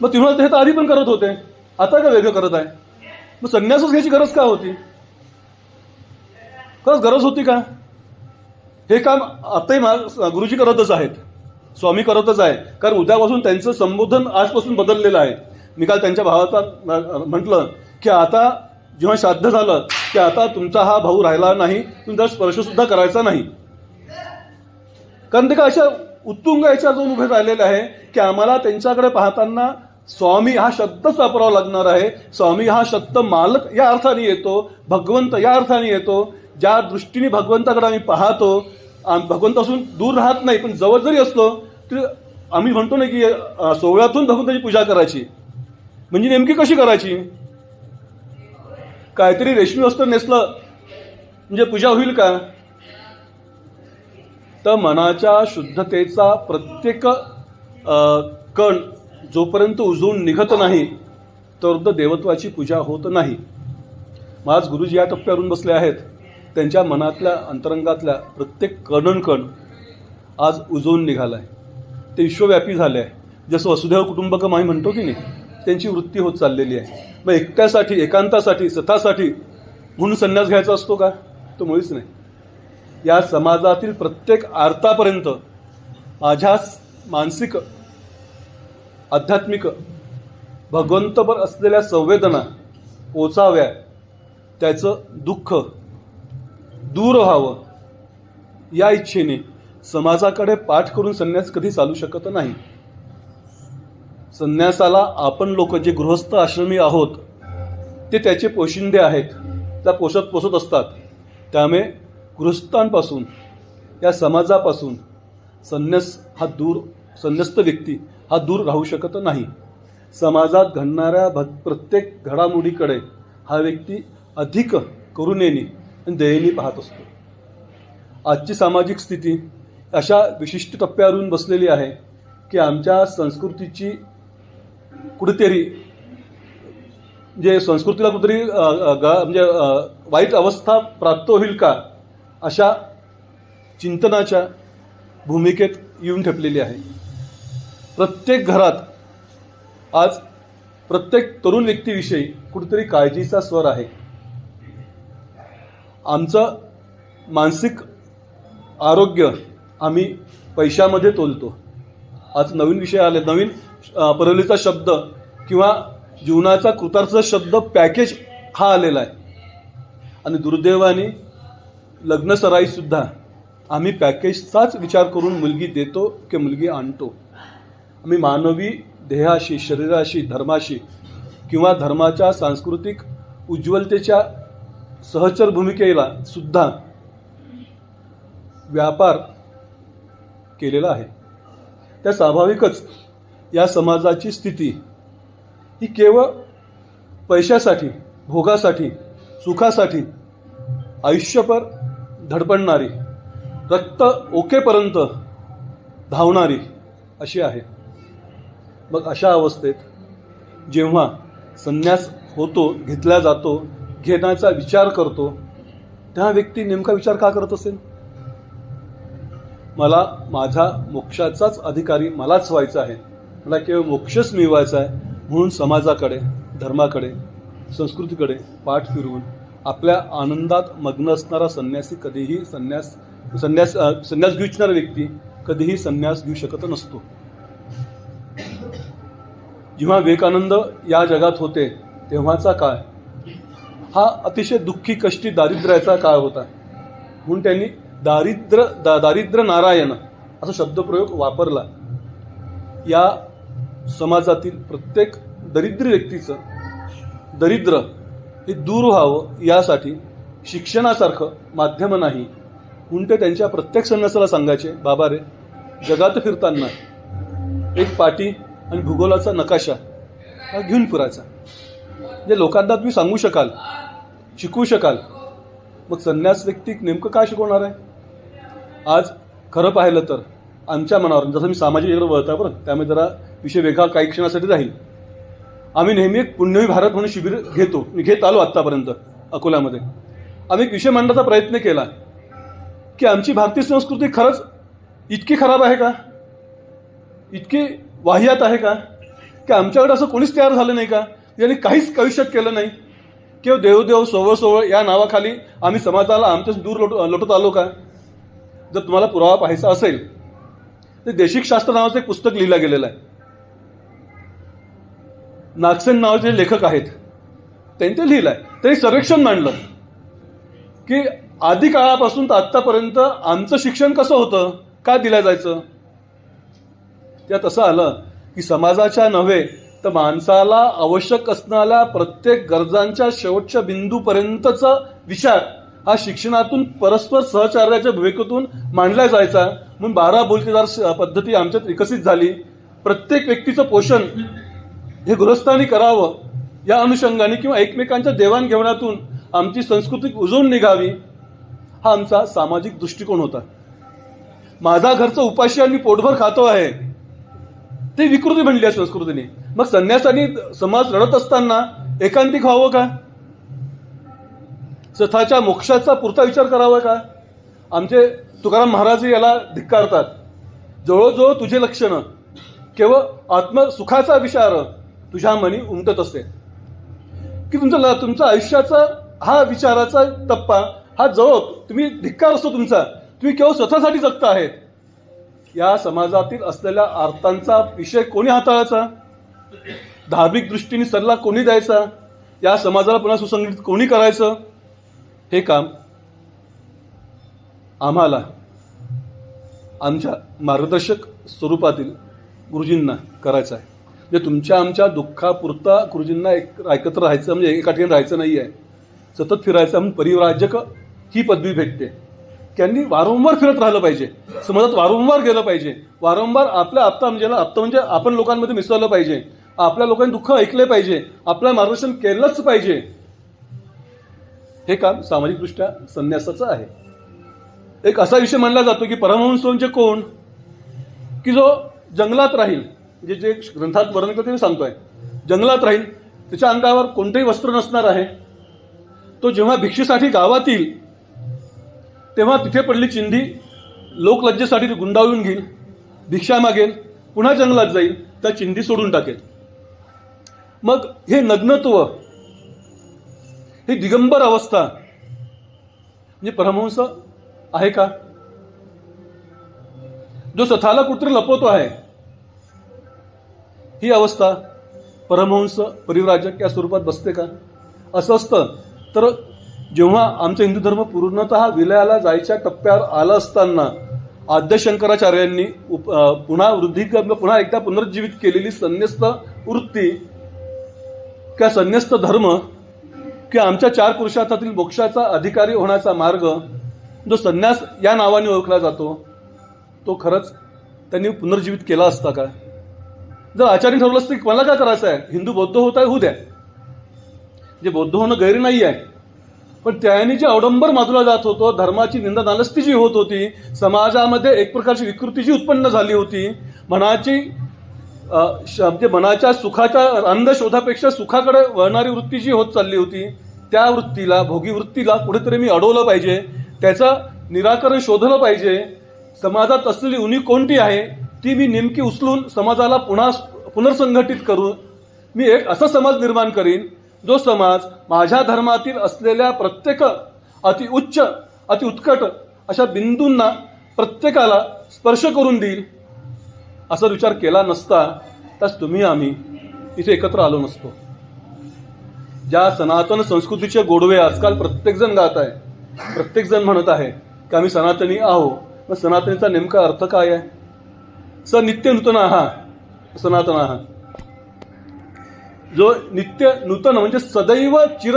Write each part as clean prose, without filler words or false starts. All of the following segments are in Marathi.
मग तुम्ही हे तर आधी पण करत होते, आता का वेगळं करत आहे? मग संन्यासच घ्यायची गरज का होती? खरंच गरज होती का? हे काम आताही गुरुजी करतच आहेत, स्वामी करतच आहे. कारण उद्यापासून त्यांचं संबोधन आजपासून बदललेलं आहे. मी काल त्यांच्या भावाचा म्हटलं की आता जेव्हा श्राद्ध झालं की आता तुमचा हा भाऊ राहिला नाही, तुमचा स्पर्श सुद्धा करायचा नाही. कारण ते का अशा उत्तुंग याच्या जाऊन उभे राहिलेले आहे की आम्हाला त्यांच्याकडे पाहताना स्वामी हा शब्दच वापरावा लागणार आहे. स्वामी हा शब्द मालक या अर्थाने येतो, भगवंत या अर्थाने येतो. ज्या दृष्टीने भगवंताकडे आम्ही पाहतो, भगवंतापासून दूर राहत नाही पण जवळ जरी असलो तरी आम्ही म्हणतो ना की सोहळ्यातून भगवंताची पूजा करायची. म्हणजे नेमकी कशी करायची? काहीतरी रेशमी वस्त्र नेसलं म्हणजे पूजा होईल का? तर मनाच्या शुद्धतेचा प्रत्येक कण जोपर्यंत उजळून निघत नाही तोपर्यंत देवत्वाची पूजा होत नाही. आज गुरुजी या टप्प्यावरून बसले आहेत. त्यांच्या मनातल्या अंतरंगातल्या प्रत्येक कणनकण आज उजळून निघाला आहे. ते विश्वव्यापी झाले आहे. जसं वसुधैव कुटुंबकम आम्ही म्हणतो की नाही, त्यांची वृत्ती होत चाललेली आहे. मग एकट्यासाठी, एकांतासाठी, स्वतःसाठी म्हणून संन्यास घ्यायचा असतो का? तो मुळीच नाही. या समाजातील प्रत्येक आर्तापर्यंत माझ्या मानसिक, आध्यात्मिक, भगवंतपर असलेल्या संवेदना पोचाव्या, त्याचं दुःख दूर व्हावं या इच्छेने समाजाकडे पाठ करून संन्यास कधी चालू शकत नाही. संन्यासाला आपण लोक जे गृहस्थ आश्रमी आहोत ते त्याचे पोशिंदे आहेत, त्या पोसत असतात. त्यामुळे गृहस्थांपासून, या समाजापासून संन्यस्त व्यक्ती हा दूर राहू शकत नाही. समाजात घडणाऱ्या प्रत्येक घडामोडीकडे हा व्यक्ती अधिक करुणेने आणि दयेने पाहत असतो. आजची सामाजिक स्थिती अशा विशिष्ट टप्प्यावरून बसलेली आहे की आमच्या संस्कृतीची कुठेतरी म्हणजे संस्कृतीला कुठेतरी म्हणजे वाईट अवस्था प्राप्त होईल का अशा चिंतनाच्या भूमिकेत येऊन ठेपलेली आहे. प्रत्येक घरात आज प्रत्येक तरुण व्यक्तीविषयी कुठेतरी काळजीचा स्वर आहे. आमचं मानसिक आरोग्य आम्ही पैशामध्ये तोलतो. आज नवीन विषय आले, नवीन परवलीचा शब्द किंवा जीवनाचा कृतार्थ शब्द पॅकेज हा आलेला आहे. आणि दुर्दैवाने लग्नसराईसुद्धा आम्ही पॅकेजचाच विचार करून मुलगी देतो की मुलगी आणतो. आम्ही मानवी देहाशी, शरीराशी, धर्माशी किंवा धर्माच्या सांस्कृतिक उज्ज्वलतेच्या सहचर भूमिकेला सुद्धा व्यापार केलेला आहे. त्या स्वाभाविकच या समाजाची स्थिती ही केवळ पैशासाठी, भोगासाठी, सुखासाठी आयुष्यभर धडपडणारी, रक्त ओकेपर्यंत धावणारी अशी आहे. मग अशा अवस्थेत जेव्हा संन्यास होतो, घेतला जातो, घेण्याचा विचार करतो, त्या व्यक्ती नेमका विचार का करत असेल? मला माझ्या मोक्षाचाच अधिकारी मलाच व्हायचा आहे, मला केवळ मोक्षच मिळवायचा आहे म्हणून समाजाकडे, धर्माकडे, संस्कृतीकडे पाठ फिरवून आपल्या आनंदात मग्न असणारा संन्यासी कधीही संन्यास घेऊ इच्छिणारा व्यक्ती कधीही संन्यास घेऊ शकत नसतो. जेव्हा विवेकानंद या जगात होते तेव्हाचा काळ हा अतिशय दुःखी, कष्टी, दारिद्र्याचा काळ होता. म्हणून त्यांनी दारिद्र्य नारायण असा शब्दप्रयोग वापरला. या समाजातील प्रत्येक दरिद्री व्यक्तीचं दरिद्र हे दूर व्हावं यासाठी शिक्षणासारखं माध्यम नाही. म्हणून ते त्यांच्या प्रत्येक संन्यासाला सांगायचे, बाबा रे, जगात फिरताना एक पाटी आणि भूगोलाचा नकाशा हा घेऊन फिरायचा. जे लोकांना तुम्ही सांगू शकाल, शिकवू शकाल. मग संन्यास व्यक्ती नेमकं काय शिकवणार आहे? आज खरं पाहिलं तर आमच्या मनावर, जसं मी सामाजिक वेगळं वळता बरं, त्यामुळे जरा विषय वेगळा काही क्षणासाठी राहील. आम्ही नेहमी एक पुण्यवी भारत म्हणून शिबिर घेतो, मी घेत आलो आत्तापर्यंत अकोल्यामध्ये. आम्ही एक विषय मांडण्याचा प्रयत्न केला की आमची भारतीय संस्कृती खरंच इतकी खराब आहे का? इतकी वाह्यात आहे का? की आमच्याकडे असं कोणीच तयार झालं नाही का, यांनी काहीच आयुष्यात केलं नाही, किंवा देवदेव सोवळ सोवळ या नावाखाली आम्ही समाजाला आमच्याच दूर लोटत आलो का? जर तुम्हाला पुरावा पाहायचा असेल तर देशिक शास्त्र नावाचं एक पुस्तक लिहिलं गेलेलं आहे. नागसेन नावाचे लेखक आहेत, त्यांनी ते लिहिलंय. त्यांनी सर्वेक्षण मांडलं की आधी काळापासून तर आत्तापर्यंत आमचं शिक्षण कसं होतं, काय दिलं जायचं. त्यात असं आलं की समाजाच्या नव्हे तर माणसाला आवश्यक असणाऱ्या प्रत्येक गरजांच्या शेवटच्या बिंदूपर्यंतचा विचार हा शिक्षणातून परस्पर सहचार्याच्या भूमिकेतून मांडला जायचा. म्हणून 12 बोलतेदार पद्धती आमच्यात विकसित झाली. प्रत्येक व्यक्तीचं पोषण हे गृहस्थांनी करावं या अनुषंगाने, किंवा एकमेकांच्या देवाणघेवाणातून आमची संस्कृती उजळून निघावी, हा आमचा सामाजिक दृष्टिकोन होता. माझा घरचं उपाशी आणि पोटभर खातो आहे ते विकृती म्हणली आहे संस्कृतीने. मग संन्यासांनी समाज लढत असताना एकांतिक व्हावं का? स्वतःच्या मोक्षाचा पुरता विचार करावा का? आमचे तुकाराम महाराज याला धिक्कारतात. जवळजवळ तुझे लक्षणं केवळ आत्मसुखाचा विचार तुझ्या मनी उमटत असते, की तुमचा आयुष्याचा हा विचाराचा टप्पा हा जवळ तुम्ही धिक्कार असतो तुमचा, तुम्ही केवळ स्वतःसाठी जगता आहेत. या समाजातील असलेल्या अर्थांचा विषय कोणी हाताळायचा, धार्मिक दृष्टीने सल्ला कोणी द्यायचा, या समाजाला पुन्हा सुसंघटित कोणी करायचं, हे काम आम्हाला आमच्या मार्गदर्शक स्वरूपातील गुरुजींना करायचं आहे. म्हणजे तुमच्या आमच्या दुःखापुरता गुरुजींना एकत्र राहायचं, म्हणजे एका ठिकाणी राहायचं नाही आहे, सतत फिरायचं. म्हणून परिव्राजक ही पदवी भेटते. त्यांनी वारंवार फिरत राहिलं पाहिजे, समाजात वारंवार गेलं पाहिजे, वारंवार आपल्या आप्त म्हणजे आपण लोकांमध्ये मिसळलं पाहिजे, आपल्या लोकांनी दुःख ऐकले पाहिजे, आपलं मार्गदर्शन केलंच पाहिजे. हे काम सामाजिकदृष्ट्या संन्यासाचं आहे. एक असा विषय मानला जातो की परमहंस म्हणजे कोण, की जो जंगलात राहील, जे ग्रंथात वर्णन करते मी सांगतोय, जंगलात राहील, त्याच्या अंगावर कोणतेही वस्त्र नसणार आहे. तो जेव्हा भिक्षेसाठी गावात येईल तेव्हा तिथे पडली चिंधी लोकलज्जेसाठी गुंडाळून घेईल, भिक्षा मागेल, पुन्हा जंगलात जाईल, त्या चिंधी सोडून टाकेल. मग हे नग्नत्व, ही दिगंबर अवस्था म्हणजे परमहंस आहे का? जो स्वतःला कुठे लपवतो आहे, ही अवस्था परमहंस परिव्राजक या स्वरूपात बसते का? असं असतं तर जेव्हा आमचा हिंदू धर्म पूर्णतः विलयाला जायच्या टप्प्यावर आला असताना आद्यशंकराचार्यांनी पुन्हा एकदा पुनर्जीवित केलेली संन्यस्त वृत्ती किंवा संन्यस्त धर्म किंवा आमच्या 4 पुरुषार्थातील मोक्षाचा अधिकारी होण्याचा मार्ग जो संन्यास या नावाने ओळखला जातो, तो खरंच त्यांनी पुनर्जीवित केला असता का? जर आचार्य ठरवलं असतं की मला काय करायचं आहे, हिंदू बौद्ध होत आहे होऊ द्या, जे बौद्ध होणं गैर नाही आहे, पण त्याने जे अवडंबर माजला जात होतो, धर्माची निंदा नालस्ती जी होत होती, समाजामध्ये एक प्रकारची विकृती जी उत्पन्न झाली होती, मनाच्या सुखाच्या आनंद शोधापेक्षा सुखाकडे वळणारी वृत्ती जी होत चालली होती, त्या वृत्तीला, भोगी वृत्तीला कुठेतरी मी अडवलं पाहिजे, त्याचं निराकरण शोधलं पाहिजे. समाजात असलेली उणीव कोणती आहे ती मी नेमकी उचलून समाजाला पुनर्संघटित करून मी एक असा समाज निर्माण करीन, जो समाज माझ्या धर्मातील असलेल्या प्रत्येक अति उच्च अति उत्कट अशा बिंदूंना प्रत्येकाला स्पर्श करून देईल. असा विचार केला नसता तर तुम्ही आम्ही इथे एकत्र आलो नसतो. ज्या सनातन संस्कृतीचे गोडवे आजकाल प्रत्येकजण गात आहे, प्रत्येकजण म्हणत आहे की आम्ही सनातनी आहो. मग सनातनीचा नेमका अर्थ काय आहे? स नित्य नूतन आहात, सनातन आहात. जो नित्य नूतन म्हणजे सदैव चिर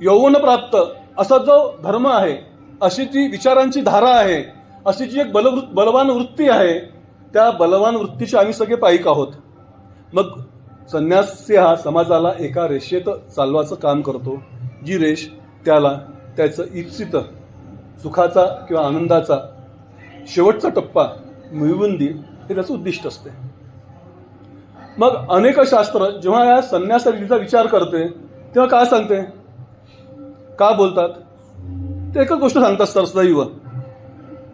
यौवन प्राप्त असा जो धर्म आहे, अशी जी विचारांची धारा आहे, अशी जी एक बलवान वृत्ती आहे, त्या बलवान वृत्तीचे आम्ही सगळे पाईक आहोत. मग संन्यासी हा समाजाला एका रेषेत चालवाचं काम करतो, जी रेष त्याला त्याचं इप्सित सुखाचा किंवा आनंदाचा शेवटचा टप्पा मिळवून देईल, हे त्याचं उद्दिष्ट असते. मग अनेक शास्त्र जेव्हा या संन्यासाचा विचार करते तेव्हा काय सांगते, का बोलतात, ते एकच गोष्ट सांगतात सरसदैव,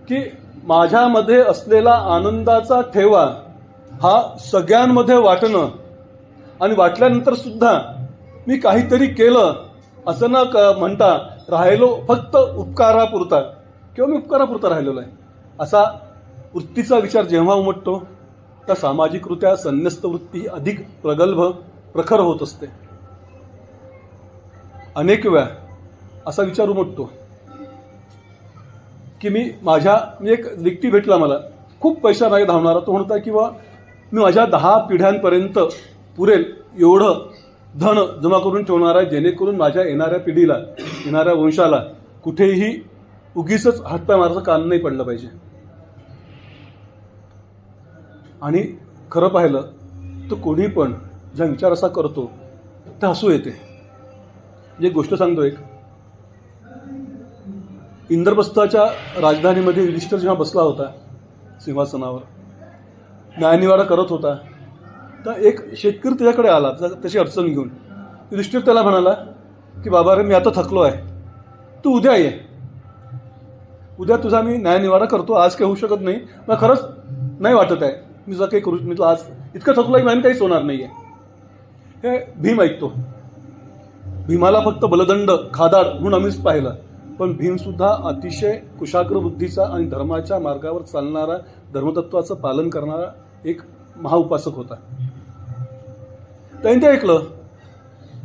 की माझ्यामध्ये असलेला आनंदाचा ठेवा हा सगळ्यांमध्ये वाटणं आणि वाटल्यानंतर सुद्धा मी काहीतरी केलं असं न म्हणता राहिलो फक्त उपकारापुरता किंवा मी उपकारापुरता राहिलेलो आहे, असा वृत्तीचा विचार जेव्हा उमटतो त्या सामाजिकरित्या संन्यस्त वृत्ती ही अधिक प्रगल्भ प्रखर होत असते. अनेक वेळा असा विचार उमटतो की मी एक व्यक्ती भेटला मला, खूप पैसा नाही धावणारा. तो म्हणता किंवा मी माझ्या 10 पिढ्यांपर्यंत पुरेल एवढं धन जमा करून ठेवणार आहे, जेणेकरून माझ्या येणाऱ्या पिढीला, येणाऱ्या वंशाला कुठेही उगीच हातपाय मारायचं काम नाही पडलं पाहिजे. आणि खरं पाहिलं तर कोणी पण ज्या विचार असा करतो ते हसू येते. एक गोष्ट सांगतो. एक इंद्रप्रस्थाच्या राजधानीमध्ये युधिष्ठिर जेव्हा बसला होता सिंहासनावर, न्यायनिवाडा करत होता, तर एक शेतकरी त्याच्याकडे आला त्याची अडचण घेऊन. युधिष्ठिर त्याला म्हणाला की बाबा रे, मी आता थकलो आहे, तू उद्या ये, उद्या तुझा मी न्यायनिवाडा करतो, आज काही होऊ शकत नाही, मला खरंच नाही वाटत आहे, मी तुझा काही करू, मी तुला आज इतकं थकलो आहे, माझ्या काहीच होणार नाही आहे. हे भीम ऐकतो. भीमाला फक्त बलदंड खादाड म्हणून आम्हीच पाहिलं, पण भीमसुद्धा अतिशय कुशाग्र बुद्धीचा आणि धर्माच्या मार्गावर चालणारा, धर्मतत्वाचं पालन करणारा एक महाउपासक होता. त्याने ते ऐकलं.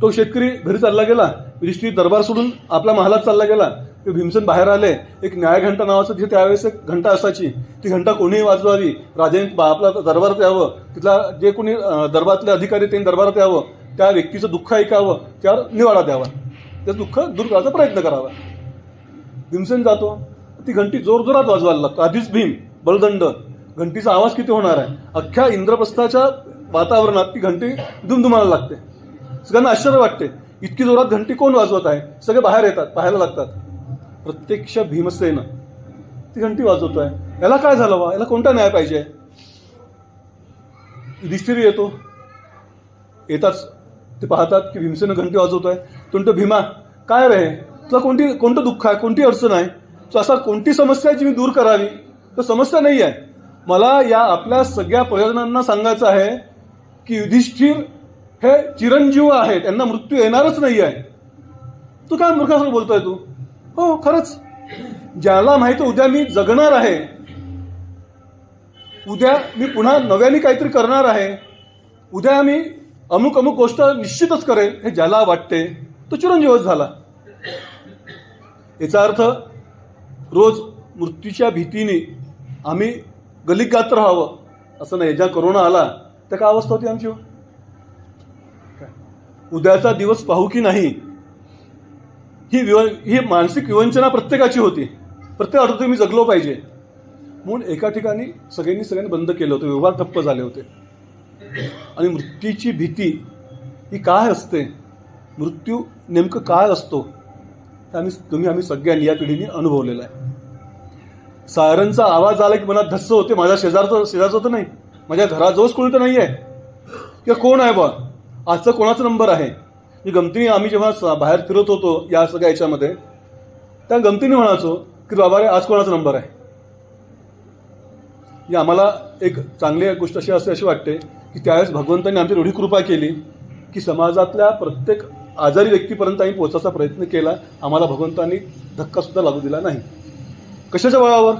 तो शेतकरी घरी चालला गेला, युधिष्ठिर दरबार सोडून आपल्या महालात चालला गेला. ते भीमसेन बाहेर आले. एक न्यायघंटा नावाचं तिथे त्यावेळेस एक घंटा असायची, ती घंटा कोणीही वाजवावी, राजाने आपला दरबारात यावं, तिथला जे कोणी दरबारातले अधिकारी त्यांनी दरबारात यावं, त्या व्यक्तीचं दुःख ऐकावं, त्यावर निवाडा द्यावा, त्याचं दुःख दूर करायचा प्रयत्न करावा. भीमसेन जातो, ती घंटी जोरजोरात वाजवायला लागतो. आधीच भीम बलदंड, घंटीचा आवाज किती होणार आहे, अख्ख्या इंद्रप्रस्थाच्या वातावरणात ती घंटी दुमदुमायला लागते. सगळ्यांना आश्चर्य वाटते, इतकी जोरात घंटी कोण वाजवत आहे. सगळे बाहेर येतात, पाहायला लागतात. प्रत्यक्ष भीमसेन ती घंटी वाजवतोय. याला काय झालं वा, याला कोणता न्याय पाहिजे. युधिष्ठिर येतो. येताच ते पाहतात की भीमसेन घंटी वाजवतोय. तो म्हणतो, भीमा काय रे, तुला कोणतं दुःख आहे, कोणती अडचण आहे, तो असा कोणती समस्या आहे जी मी दूर करावी. तर समस्या नाही आहे. मला या आपल्या सगळ्या प्रयोजनांना सांगायचं आहे की युधिष्ठिर हे चिरंजीव आहेत, त्यांना मृत्यू येणारच नाही आहे. तू काय मूर्खासारखं बोलतोय तू. हो खरंच, ज्याला माहिती उद्या मी जगणार आहे, उद्या मी पुन्हा नव्याने काहीतरी करणार आहे, उद्या मी अमुक अमुक गोष्ट निश्चितच करेल, हे ज्याला वाटते तो चिरंजीवच झाला. याचा अर्थ रोज मृत्यूच्या भीतीने आम्ही गलिगात राहावं असं नाही. ज्या कोरोना आला त्या काय अवस्था होती आमची. उद्याचा दिवस पाहू की नाही, ही मानसिक विवंचना प्रत्येकाची होती. प्रत्येक आठवते मी जगलो पाहिजे म्हणून एका ठिकाणी सगळ्यांनी बंद केलं होतं, व्यवहार ठप्प झाले होते. आणि मृत्यूची भीती ही काय असते, मृत्यू नेमकं काय असतो, आम्ही सगळ्यांनी या पिढीने अनुभवलेलं आहे. सायरनचा आवाज आला की मनात धस्स होते. माझ्या शेजारचं तर नाही, माझ्या घराजवळच कोणी तर नाही आहे, किंवा कोण आहे बा, आजचा कोणाचा नंबर आहे. मी गमतीने, आम्ही जेव्हा बाहेर फिरत होतो या सगळ्या याच्यामध्ये, त्या गमतीने म्हणायचो की बाबा रे, आज कोणाचा नंबर आहे. आम्हाला एक चांगली गोष्ट अशी वाटते की त्यावेळेस भगवंतांनी आमची एवढी कृपा केली की समाजातल्या प्रत्येक आजारी व्यक्तीपर्यंत आम्ही पोहोचायचा प्रयत्न केला. आम्हाला भगवंतांनी धक्कासुद्धा लागू दिला नाही. कशाच्या बळावर,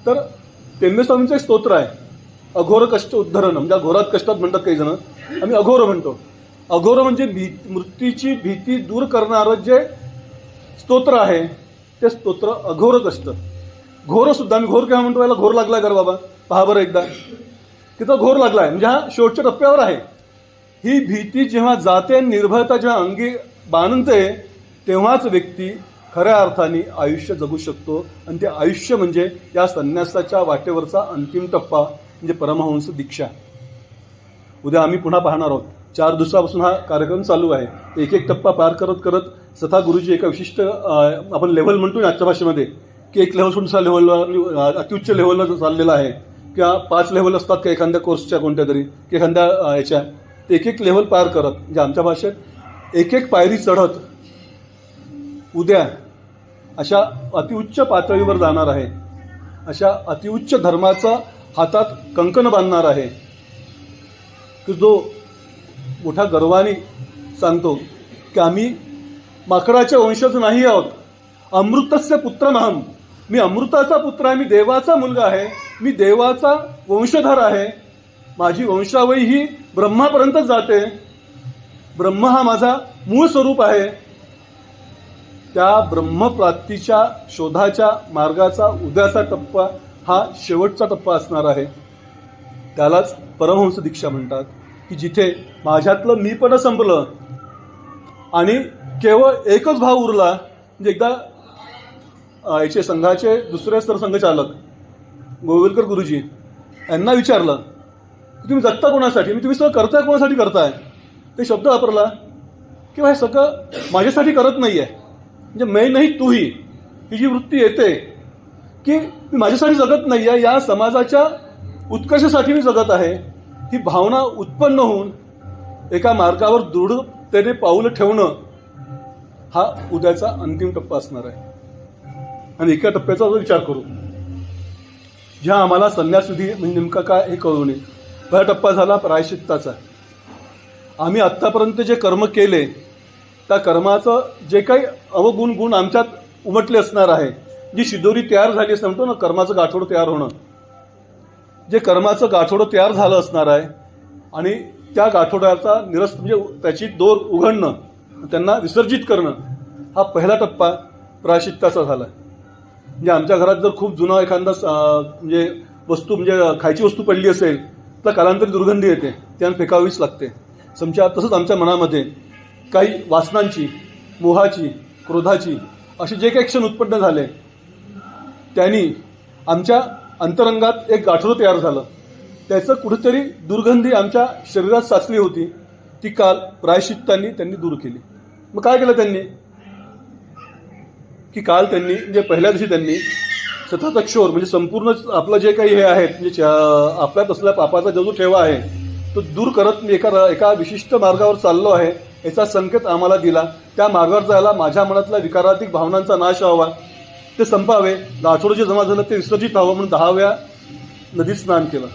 तर तेंबे स्वामींचं एक स्तोत्र आहे, अघोर कष्ट उद्धरण, म्हणजे घोरात कष्टात म्हणतात काही जण, आम्ही अघोर म्हणतो. अघोर म्हणजे मृत्यूची भीती दूर करणारं जे स्तोत्र आहे ते स्तोत्र अघोर कष्ट. घोर सुद्धा, मी घोर केव्हा म्हणतो, याला घोर लागलाय कर बाबा, पहा बरं एकदा, तिथं घोर लागलाय म्हणजे हा शेवटच्या टप्प्यावर आहे. ही भीती जेव्हा जाते, निर्भयता जेव्हा अंगी बांधते, तेव्हाच व्यक्ती खऱ्या अर्थाने आयुष्य जगू शकतो. आणि ते आयुष्य म्हणजे या संन्यासाच्या वाटेवरचा अंतिम टप्पा, म्हणजे परमहंस दीक्षा. उद्या आम्ही पुन्हा पाहणार आहोत. 4 दिवसापासून हा कार्यक्रम चालू आहे. एक एक टप्पा पार करत करत स्वतः गुरुजी एका विशिष्ट आपण लेव्हल म्हणतो आजच्या भाषेमध्ये, की एक लेव्हल दुसऱ्या लेव्हलला, अतिउच्च लेव्हलला चाललेला आहे, किंवा 5 लेव्हल असतात का एखाद्या कोर्सच्या कोणत्या तरी, की एखाद्या याच्या, एक एक लेव्हल पार करत, म्हणजे आमच्या भाषेत एक एक पायरी चढत उद्या अशा अतिउच्च पातळीवर जाणार आहे. अशा अतिउच्च धर्माचा हातात कंकण बांधणार आहे की जो मोठ्या गर्वाने सांगतो की आम्ही माकडाच्या वंशज नाही आहोत. अमृतस्य पुत्रमहम, मी अमृताचा पुत्र आहे, मी देवाचा मुलगा आहे, मी देवाचा वंशधर आहे. माझी वंशावळी ही ब्रह्मापर्यंत जाते. ब्रह्म हा माझा मूळ स्वरूप आहे. त्या ब्रह्मप्राप्तीच्या शोधाच्या मार्गाचा उद्याचा टप्पा हा शेवटचा टप्पा असणार आहे. त्यालाच परमहंस दीक्षा म्हणतात, की जिथे माझ्यातलं मीपण संपलं आणि केवळ एकच भाव उरला. म्हणजे एकदा याचे संघाचे दुसरे सरसंघचालक गोविलकर गुरुजी यांना विचारलं की तुम्ही जगता कोणासाठी, मी तुम्ही सगळं करताय कोणासाठी करताय. ते शब्द वापरला की हे सगळं माझ्यासाठी करत नाही आहे. म्हणजे मैं नाही तू ही जी वृत्ती येते की मी माझ्यासाठी जगत नाही आहे, या समाजाच्या उत्कर्षासाठी मी जगत आहे, ही भावना उत्पन्न होऊन एका मार्गावर दृढतेने पाऊल ठेवणं हा उद्याचा अंतिम टप्पा असणार आहे. आणि एका टप्प्याचा विचार करू, ज्या आम्हाला संन्यासविधी म्हणजे नेमका काय हे कळू नये. पहिला टप्पा झाला प्रायश्चित्ताचा. आम्ही आत्तापर्यंत जे कर्म केले त्या कर्माचं जे काही अवगुण गुण आमच्यात उमटले असणार आहे, जी शिदोरी तयार झाली असं म्हणतो ना, कर्माचं गाठोडं तयार होणं, जे कर्माचं गाठोडं तयार झालं असणार आहे आणि त्या गाठोड्याचा म्हणजे त्याची दोर उघडणं, त्यांना विसर्जित करणं, हा पहिला टप्पा प्रायश्चित्ताचा झाला. म्हणजे आमच्या घरात जर खूप जुना एखादा म्हणजे वस्तू म्हणजे खायची वस्तू पडली असेल तर कालांतरी दुर्गंधी येते, त्यानं फेकावीच लागते. तसंच आमच्या मनामध्ये काही वासनांची, मोहाची, क्रोधाची असे जे काही क्षण उत्पन्न झाले त्यांनी आमच्या अंतरंगात एक गाठोडं तयार झालं. त्याचं कुठेतरी दुर्गंधी आमच्या शरीरात साचली होती, ती काल प्रायश्चित्तांनी त्यांनी दूर केली. मग काय केलं त्यांनी की काल त्यांनी म्हणजे पहिल्या दिवशी त्यांनी स्वतःचा क्षोर म्हणजे संपूर्ण आपलं जे काही हे आहे म्हणजे आपल्यात असलेल्या पापाचा जो ठेवा आहे तो दूर करत मी एका विशिष्ट मार्गावर चाललो आहे याचा संकेत आम्हाला दिला. त्या मार्गावर जायला माझ्या मनातल्या विकाराधिक भावनांचा नाश व्हावा, ते संपावे, गाठोडं जे जमा झालं ते विसर्जित व्हावं म्हणून 10व्या नदीत स्नान केलं.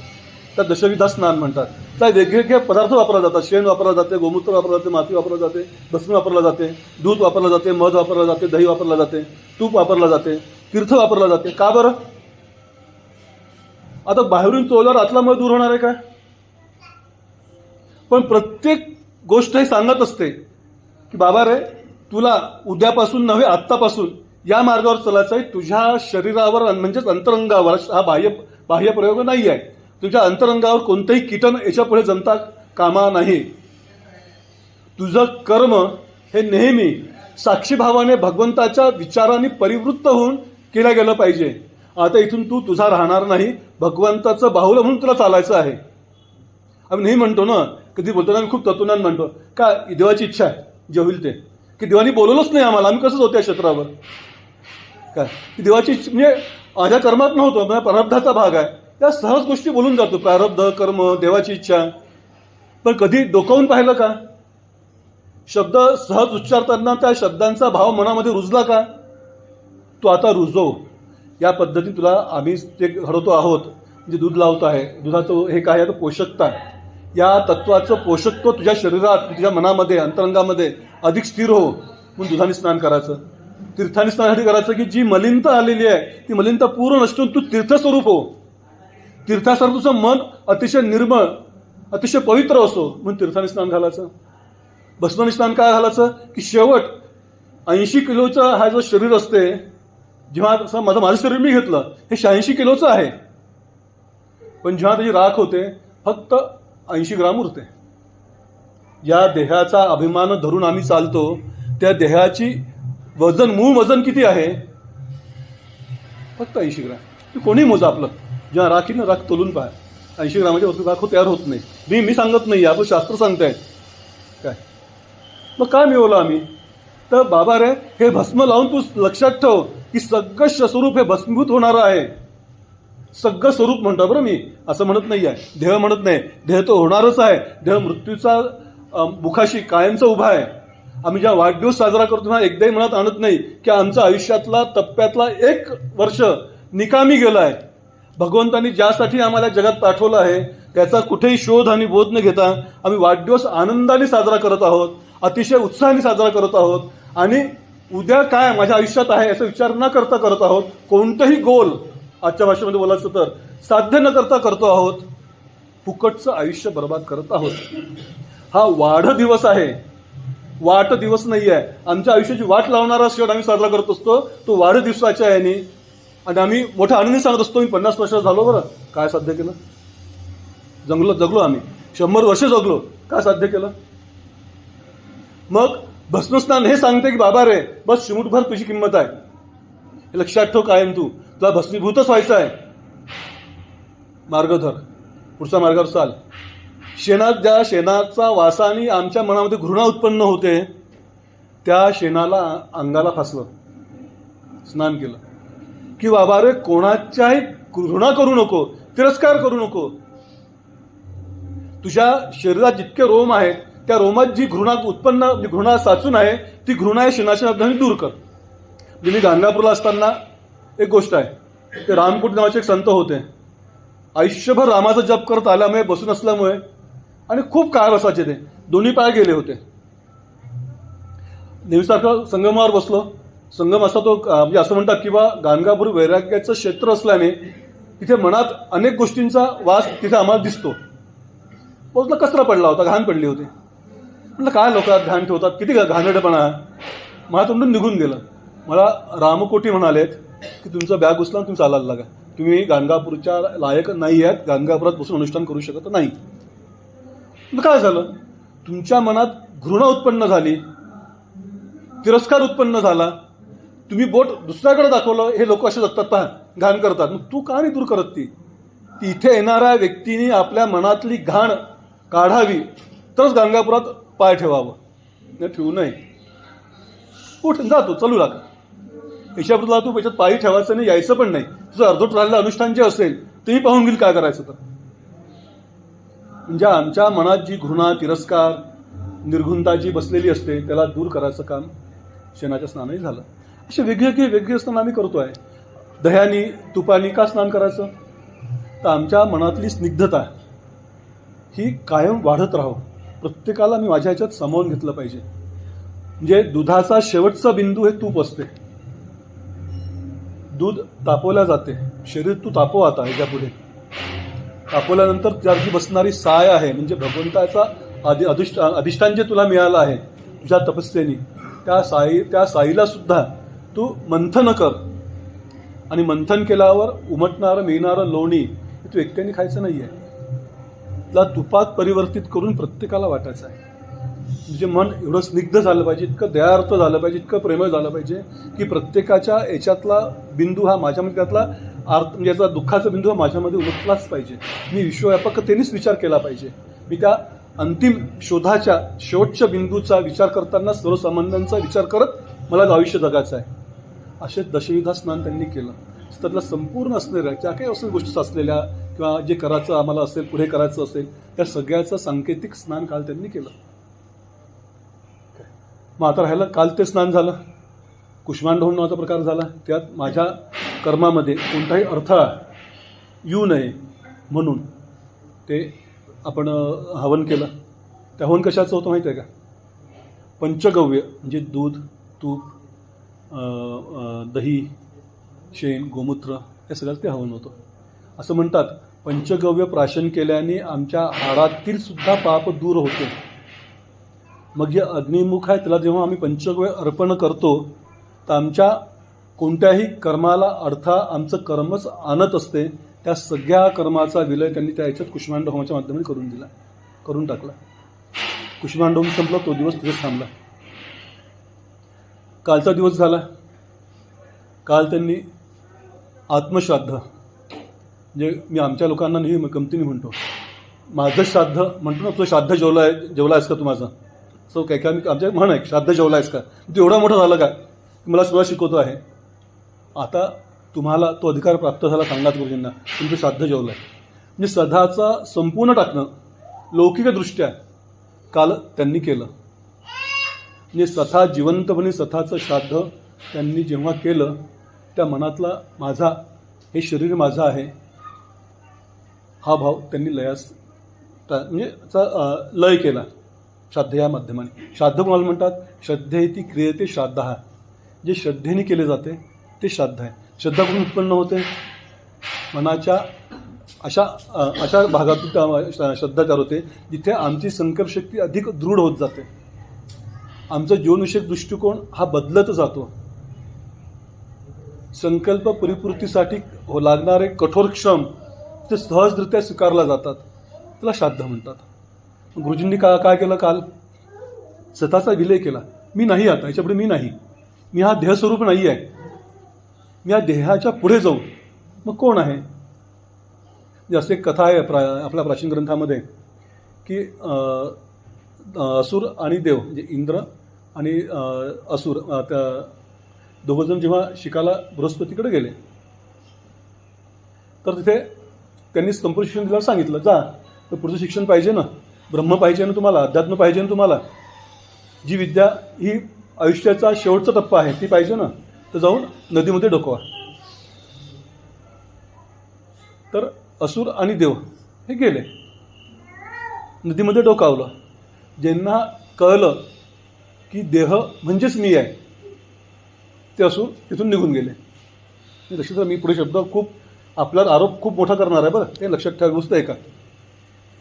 त्या दशविधा स्नान म्हणतात. त्या वेगवेगळे पदार्थ वापरले जातात. शेण वापरलं जाते, गोमूत्र वापरलं जाते, माती वापरलं जाते, भस्म वापरलं जाते, दूध वापरलं जाते, मध वापरलं जाते, दही वापरलं जाते, तूप वापरलं जाते, तीर्थ वापरलं जाते. का बरं? आता बाहेरून चोळल्यावर आतला मळ दूर होणार आहे काय? पण प्रत्येक गोष्ट हे सांगत असते की बाबा रे, तुला उद्यापासून नव्हे आत्तापासून या मार्गावर चालायचं आहे. तुझ्या शरीरावर म्हणजेच अंतरंगावर, हा बाह्य प्रयोग नाही आहे, तुझ्या अंतरंगावर कोणतंही कीटन याच्या पुढे जमता कामा नाही. तुझं कर्म हे नेहमी साक्षीभावाने भगवंताच्या विचाराने परिवृत्त होऊन केलं गेलं पाहिजे. आता इथून तू तुझा राहणार नाही, भगवंताचं बाहुलं म्हणून तुला चालायचं आहे. आम्ही नाही म्हणतो ना, कधी बोलताना आम्ही खूप तत्वज्ञान म्हणतो का देवाची इच्छा आहे जे होईल ते, की देवानी बोलवलंच नाही आम्हाला, आम्ही कसंच होतो या क्षेत्रावर काय, की देवाची म्हणजे माझ्या कर्मात नव्हतं, माझ्या प्रारब्धाचा भाग आहे, त्या सहज गोष्टी बोलून जातो, प्रारब्ध, कर्म, देवाची इच्छा. पण कधी डोकावून पाहिलं का? शब्द सहज उच्चारताना त्या शब्दांचा भाव मनामध्ये रुजला का? तो आता रुजव. या पद्धतीने तुला आम्ही ते घडवतो आहोत. म्हणजे दूध लावतो आहे, दुधाचं हे काय आहे तर पोषकता, या तत्वाचं पोषकत्व तुझ्या शरीरात, तुझ्या मनामध्ये, अंतरंगामध्ये अधिक स्थिर हो म्हणून दुधाने स्नान करायचं. तीर्थाने स्नानासाठी करायचं की जी मलिनता आलेली आहे ती मलिनता पूर्ण नष्टून तू तीर्थस्वरूप हो. तीर्थासारखं तुझं मन अतिशय निर्मळ, अतिशय पवित्र असो म्हणून तीर्थाने स्नान घालायचं. भस्माने स्नान काय घालायचं की शेवट 80 किलोचं हा जो शरीर असते, जेव्हा असं माझं शरीर मी घेतलं हे 86 किलोचं आहे, पण जेव्हा त्याची राख होते फक्त 80 ग्राम उरते. या देहाचा अभिमान धरून आम्ही चालतो, त्या देहाची वजन, मूळ वजन किती आहे? फक्त 80 ग्राम. तू कोणी मोजा आपलं, जेव्हा राखीनं राख तोलून पाहा, 80 ग्रामाच्या वरती राख तयार होत नाही. मी सांगत नाही, आपलं शास्त्र सांगतायत. काय मग काय मिळवलं आम्ही? तर बाबा रे, हे भस्म लावून तू लक्षात ठेव की सगळं स्वरूप हे भस्मीभूत होणारं आहे. सगळं स्वरूप म्हणतो बरं, मी असं म्हणत नाही आहे, देह म्हणत नाही. देह तो होणारच आहे. देह मृत्यूचा मुखाशी कायमचा उभा आहे. आम्ही जेव्हा वाढदिवस साजरा करतो ना, एकदाही मनात आणत नाही की आमच्या आयुष्यातला टप्प्यातला 1 वर्ष निकामी गेला आहे. भगवंतांनी ज्यासाठी आम्हाला जगात पाठवलं आहे त्याचा कुठेही शोध आणि बोध न घेता आम्ही वाढदिवस आनंदाने साजरा करत आहोत, अतिशय उत्साहाने साजरा करत आहोत आणि उद्या काय माझ्या आयुष्यात आहे याचा विचार न करता करत आहोत. कोणतंही गोल आजच्या भाषेमध्ये बोलायचं तर साध्य न करता करतो आहोत. फुकटचं आयुष्य बर्बाद करत आहोत. हा वाढदिवस आहे, वाट दिवस नाही आहे. आमच्या आयुष्याची वाट लावणारा क्षण आम्ही साजरा करत असतो तो वाढदिवसाच्या याने. आणि आम्ही मोठ्या आनंदी सांगत असतो मी 50 वर्ष झालो बरं. काय साध्य केलं? जगलो आम्ही 100 वर्ष जगलो. काय साध्य केलं? मग भस्मस्नान हे सांगते की बाबा रे बस चिमूटभर तुझी किंमत आहे, हे लक्षात ठेव कायम. तुला भस्मीभूतच व्हायचं आहे. मार्ग धर, पुढच्या मार्गावर चाल. ज्या शेणाचा वासाने आमच्या मनामध्ये घृणा उत्पन्न होते त्या शेणाला अंगाला फासलं, स्नान केलं की बाबा रे कोणाच्याही घृणा करू नको, तिरस्कार करू नको. तुझ्या शरीरात जितके रोम आहेत त्या रोमात जी घृणा साचून आहे ती घृणा या शेणाच्या माध्यमाने दूर कर. मी गाणगापूरला असताना एक गोष्ट आहे, ते रामकुट नावाचे एक संत होते. आयुष्यभर रामाचा जप करत आल्यामुळे बसून असल्यामुळे आणि खूप काळ बसायचे ते, दोन्ही पाय गेले होते. नेहमीसारखं संगमावर बसलो. संगम असा तो म्हणजे असं म्हणतात की बा गाणगापूर वैराग्याचं क्षेत्र असल्याने तिथे मनात अनेक गोष्टींचा वास तिथे आम्हाला दिसतो. पोचला कचरा पडला होता, घाण पडली होती. म्हटलं काय लोकात घाण ठेवतात, किती घाणेरडेपणा. मला तोंडून निघून गेलं. मला रामकोटी म्हणालेत की तुमचा बॅग उचला तुम्ही चालायला लागा, तुम्ही गाणगापूरच्या लायक नाही आहेत, गाणगापुरात बसून अनुष्ठान करू शकत नाही. काय झालं? तुमच्या मनात घृणा उत्पन्न झाली, तिरस्कार उत्पन्न झाला. तुम्ही बोट दुसऱ्याकडे दाखवलं, हे लोक असे जगतात पहा, घाण करतात. मग तू का नाही दूर करत ती इथे येणाऱ्या व्यक्तीने आपल्या मनातली घाण काढावी तरच गाणगापुरात पाय ठेवावं, नाही ठेवू नये. उठ जातो चालू लाग याच्याबरोबर तू त्याच्यात पायी ठेवायचं नाही, यायचं पण नाही. तुझं अर्धवट राहिलेलं अनुष्ठान जे असेल तेही पाहून घेईल काय करायचं तर. म्हणजे आमच्या मनात जी घृणा, तिरस्कार, निर्घुणता जी बसलेली असते त्याला दूर करायचं काम शेणाच्या स्नानही झालं. असे वेगवेगळे स्नान आम्ही करतो आहे. दह्यानी तुपानी का स्नान करायचं? तर आमच्या मनातली स्निग्धता ही कायम वाढत राहो. प्रत्येकाला मी माझ्या ह्याच्यात सामावून घेतलं पाहिजे. म्हणजे दुधाचा शेवटचा बिंदू हे तूप असते. दूध तापवल्या जाते, शरीर तू तापव आता ह्याच्या पुढे. तापवल्यानंतर त्याची बसणारी साय आहे म्हणजे भगवंताचा अधिष्ठान जे तुला मिळालं आहे तुझ्या तपस्येने, त्या साईला सुद्धा तू मंथन कर. आणि मंथन केल्यावर उमटणारं मिळणारं लोणी तू एकट्याने खायचं नाही आहे, तुला तुपात परिवर्तित करून प्रत्येकाला वाटायचं आहे. म्हणजे मन एवढं स्निग्ध झालं पाहिजे, इतकं दयार्थ झालं पाहिजे, इतकं प्रेमळ झालं पाहिजे की प्रत्येकाच्या याच्यातला बिंदू हा माझ्यामध्ये, त्यातला म्हणजे याचा दुःखाचा बिंदू हा माझ्यामध्ये उमटलाच पाहिजे. मी विश्वव्यापकतेनेच विचार केला पाहिजे. मी त्या अंतिम शोधाच्या शेवटच्या बिंदूचा विचार करताना सर्वसामान्यांचा विचार करत मला आयुष्य जगायचं आहे. असे दशविधा स्नान त्यांनी केलं. त्यातल्या संपूर्ण असणाऱ्या ज्या काही असेल गोष्टी साचलेल्या किंवा जे करायचं आम्हाला असेल, पुढे करायचं असेल, त्या सगळ्याचं सांकेतिक स्नान काल त्यांनी केलं. मग आता राहिलं काल ते स्नान झालं, कुष्मांडहोम नावाचा प्रकार झाला. त्यात माझ्या कर्मामध्ये कोणताही अडथळा येऊ नये म्हणून ते आपण हवन केलं. त्या हवन कशाचं होतं माहिती आहे का? पंचगव्य म्हणजे दूध, तूप, दही, शेण, गोमूत्र या सगळ्याच ते हवन होतं. असं म्हणतात पंचगव्य प्राशन केल्याने आमच्या हाडातील सुद्धा पाप दूर होते. मग जे अग्निमुख आहे त्याला जेव्हा आम्ही पंचगव्य अर्पण करतो तर आमच्या कोणत्याही कर्माला अडथळा आमचं कर्मच आणत असते. त्या सगळ्या कर्माचा विलय त्यांनी त्या याच्यात कुष्मांड होमाच्या माध्यमाने करून टाकला. कुष्मांड होम संपला, तो दिवस तिथेच थांबला. कालचा दिवस झाला. काल त्यांनी आत्मश्राद्ध, म्हणजे मी आमच्या लोकांना नेहमी गमतीने म्हणतो माझं श्राद्ध म्हणतो ना, तुझं श्राद्ध जेवलायस का तू माझं? सो काय काय आमच्या म्हण आहे, श्राद्ध जेवलायस का? तू एवढा मोठा झाला का मला सुद्धा शिकवतो आहे. आता तुम्हाला तो अधिकार प्राप्त झाला सांगण्यात गुरुजींना तुमचं श्राद्ध जेवलं आहे. म्हणजे श्रद्धाचा संपूर्ण टाकणं लौकिकदृष्ट्या काल त्यांनी केलं. म्हणजे स्वतः जिवंतपणे स्वतःचं श्राद्ध त्यांनी जेव्हा केलं त्या मनातला माझा, हे शरीर माझं आहे हा भाव त्यांनी लयास म्हणजे लय केला श्राद्ध या माध्यमाने. श्राद्ध कोणाला म्हणतात? श्रद्धेती क्रियते श्राद्ध. जे श्रद्धेने केले जाते ते श्राद्ध आहे. श्रद्धा कुठून उत्पन्न होते? मनाच्या अशा भागातून श्रद्धा तयार होते जिथे आमची संकल्पशक्ती अधिक दृढ होत जाते. आमचा जीवनविषयक दृष्टिकोन हा बदलत जातो. संकल्प परिपूर्तीसाठी लागणारे कठोर श्रम ते सहजरित्या स्वीकारला जातात. त्याला श्राद्ध म्हणतात. गुरुजींनी काय केलं? काल स्वतःचा विलय केला. मी नाही, आता याच्यापुढे मी नाही. मी हा देहस्वरूप नाही आहे. मी या देहाच्या पुढे जाऊ. मग कोण आहे? जसे एक कथा आहे आपल्या प्राचीन ग्रंथामध्ये की असुर आणि देव म्हणजे इंद्र आणि असुर दोघंजण जेव्हा शिकायला बृहस्पतीकडे गेले तर तिथे त्यांनी संपूर्ण शिक्षण दिल्यावर सांगितलं, जा तर पुढचं शिक्षण पाहिजे ना, ब्रह्म पाहिजे ना तुम्हाला, अध्यात्म पाहिजे ना तुम्हाला, जी विद्या ही आयुष्याचा शेवटचा टप्पा आहे ती पाहिजे ना, तर जाऊन नदीमध्ये डोकवा. तर असुर आणि देव हे गेले, नदीमध्ये डोकावलं. ज्यांना कळलं की देह म्हणजेच मी आहे ते असुर तिथून निघून गेले. लक्षात मी पुढे शब्द खूप आपल्यावर आरोप खूप मोठा करणार आहे बरं, ते लक्षात ठेवा गोष्ट आहे का.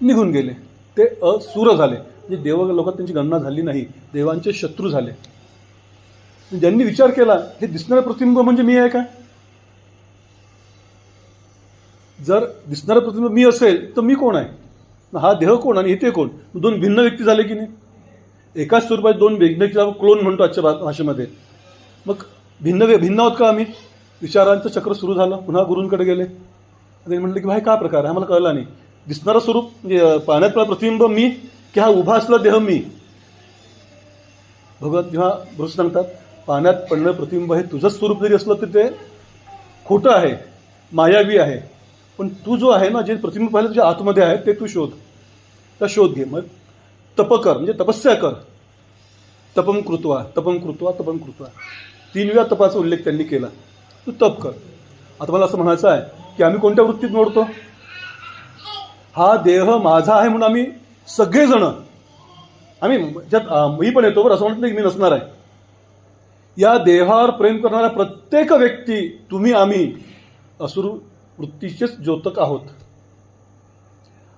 निघून गेले ते असुर झाले. म्हणजे देव लोकात त्यांची गणना झाली नाही, देवांचे शत्रू झाले. ज्यांनी विचार केला हे दिसणारं प्रतिबिंब म्हणजे मी आहे का, जर दिसणारं प्रतिबिंब मी असेल तर मी कोण आहे, हा देह कोण आणि हे कोण, दोन भिन्न व्यक्ती झाले की नाही. एकाच स्वरूपात दोन व्यक्तीला क्लोन म्हणतो आजच्या भाषेमध्ये. मग भिन्न आहोत का आम्ही. विचारांचं चक्र सुरू झालं. पुन्हा गुरूंकडे गेले. त्यांनी म्हटलं की भाई काय प्रकार आहे, आम्हाला कळला नाही. दिसणारं स्वरूप म्हणजे पाण्यात प्रतिबिंब मी की हा उभा असला देह मी. भगवत जेव्हा बरोबर सांगतात पाण्यात पडणारं प्रतिबिंब हे तुझंच स्वरूप जरी असलं तरी ते खोटं आहे, मायावी आहे. पण तू जो आहे ना, जे प्रतिबिंब पाहिलं तुझ्या आतमध्ये आहे ते तू शोध, त्या शोध घे. मग तप कर म्हणजे तपस्या कर. तपम कृत्वा 3 वेळा तपाचा उल्लेख त्यांनी केला. तू तप कर. आता मला असं म्हणायचं आहे की आम्ही कोणत्या वृत्तीत मोडतो. हा देह माझा आहे म्हणून आम्ही सगळेजण आम्ही ज्यात मी पण येतो बरं, असं म्हणत नाही की मी नसणार आहे. या देहावर प्रेम करणारा प्रत्येक व्यक्ती तुम्ही आम्ही असुर वृत्तीचेच द्योतक आहोत,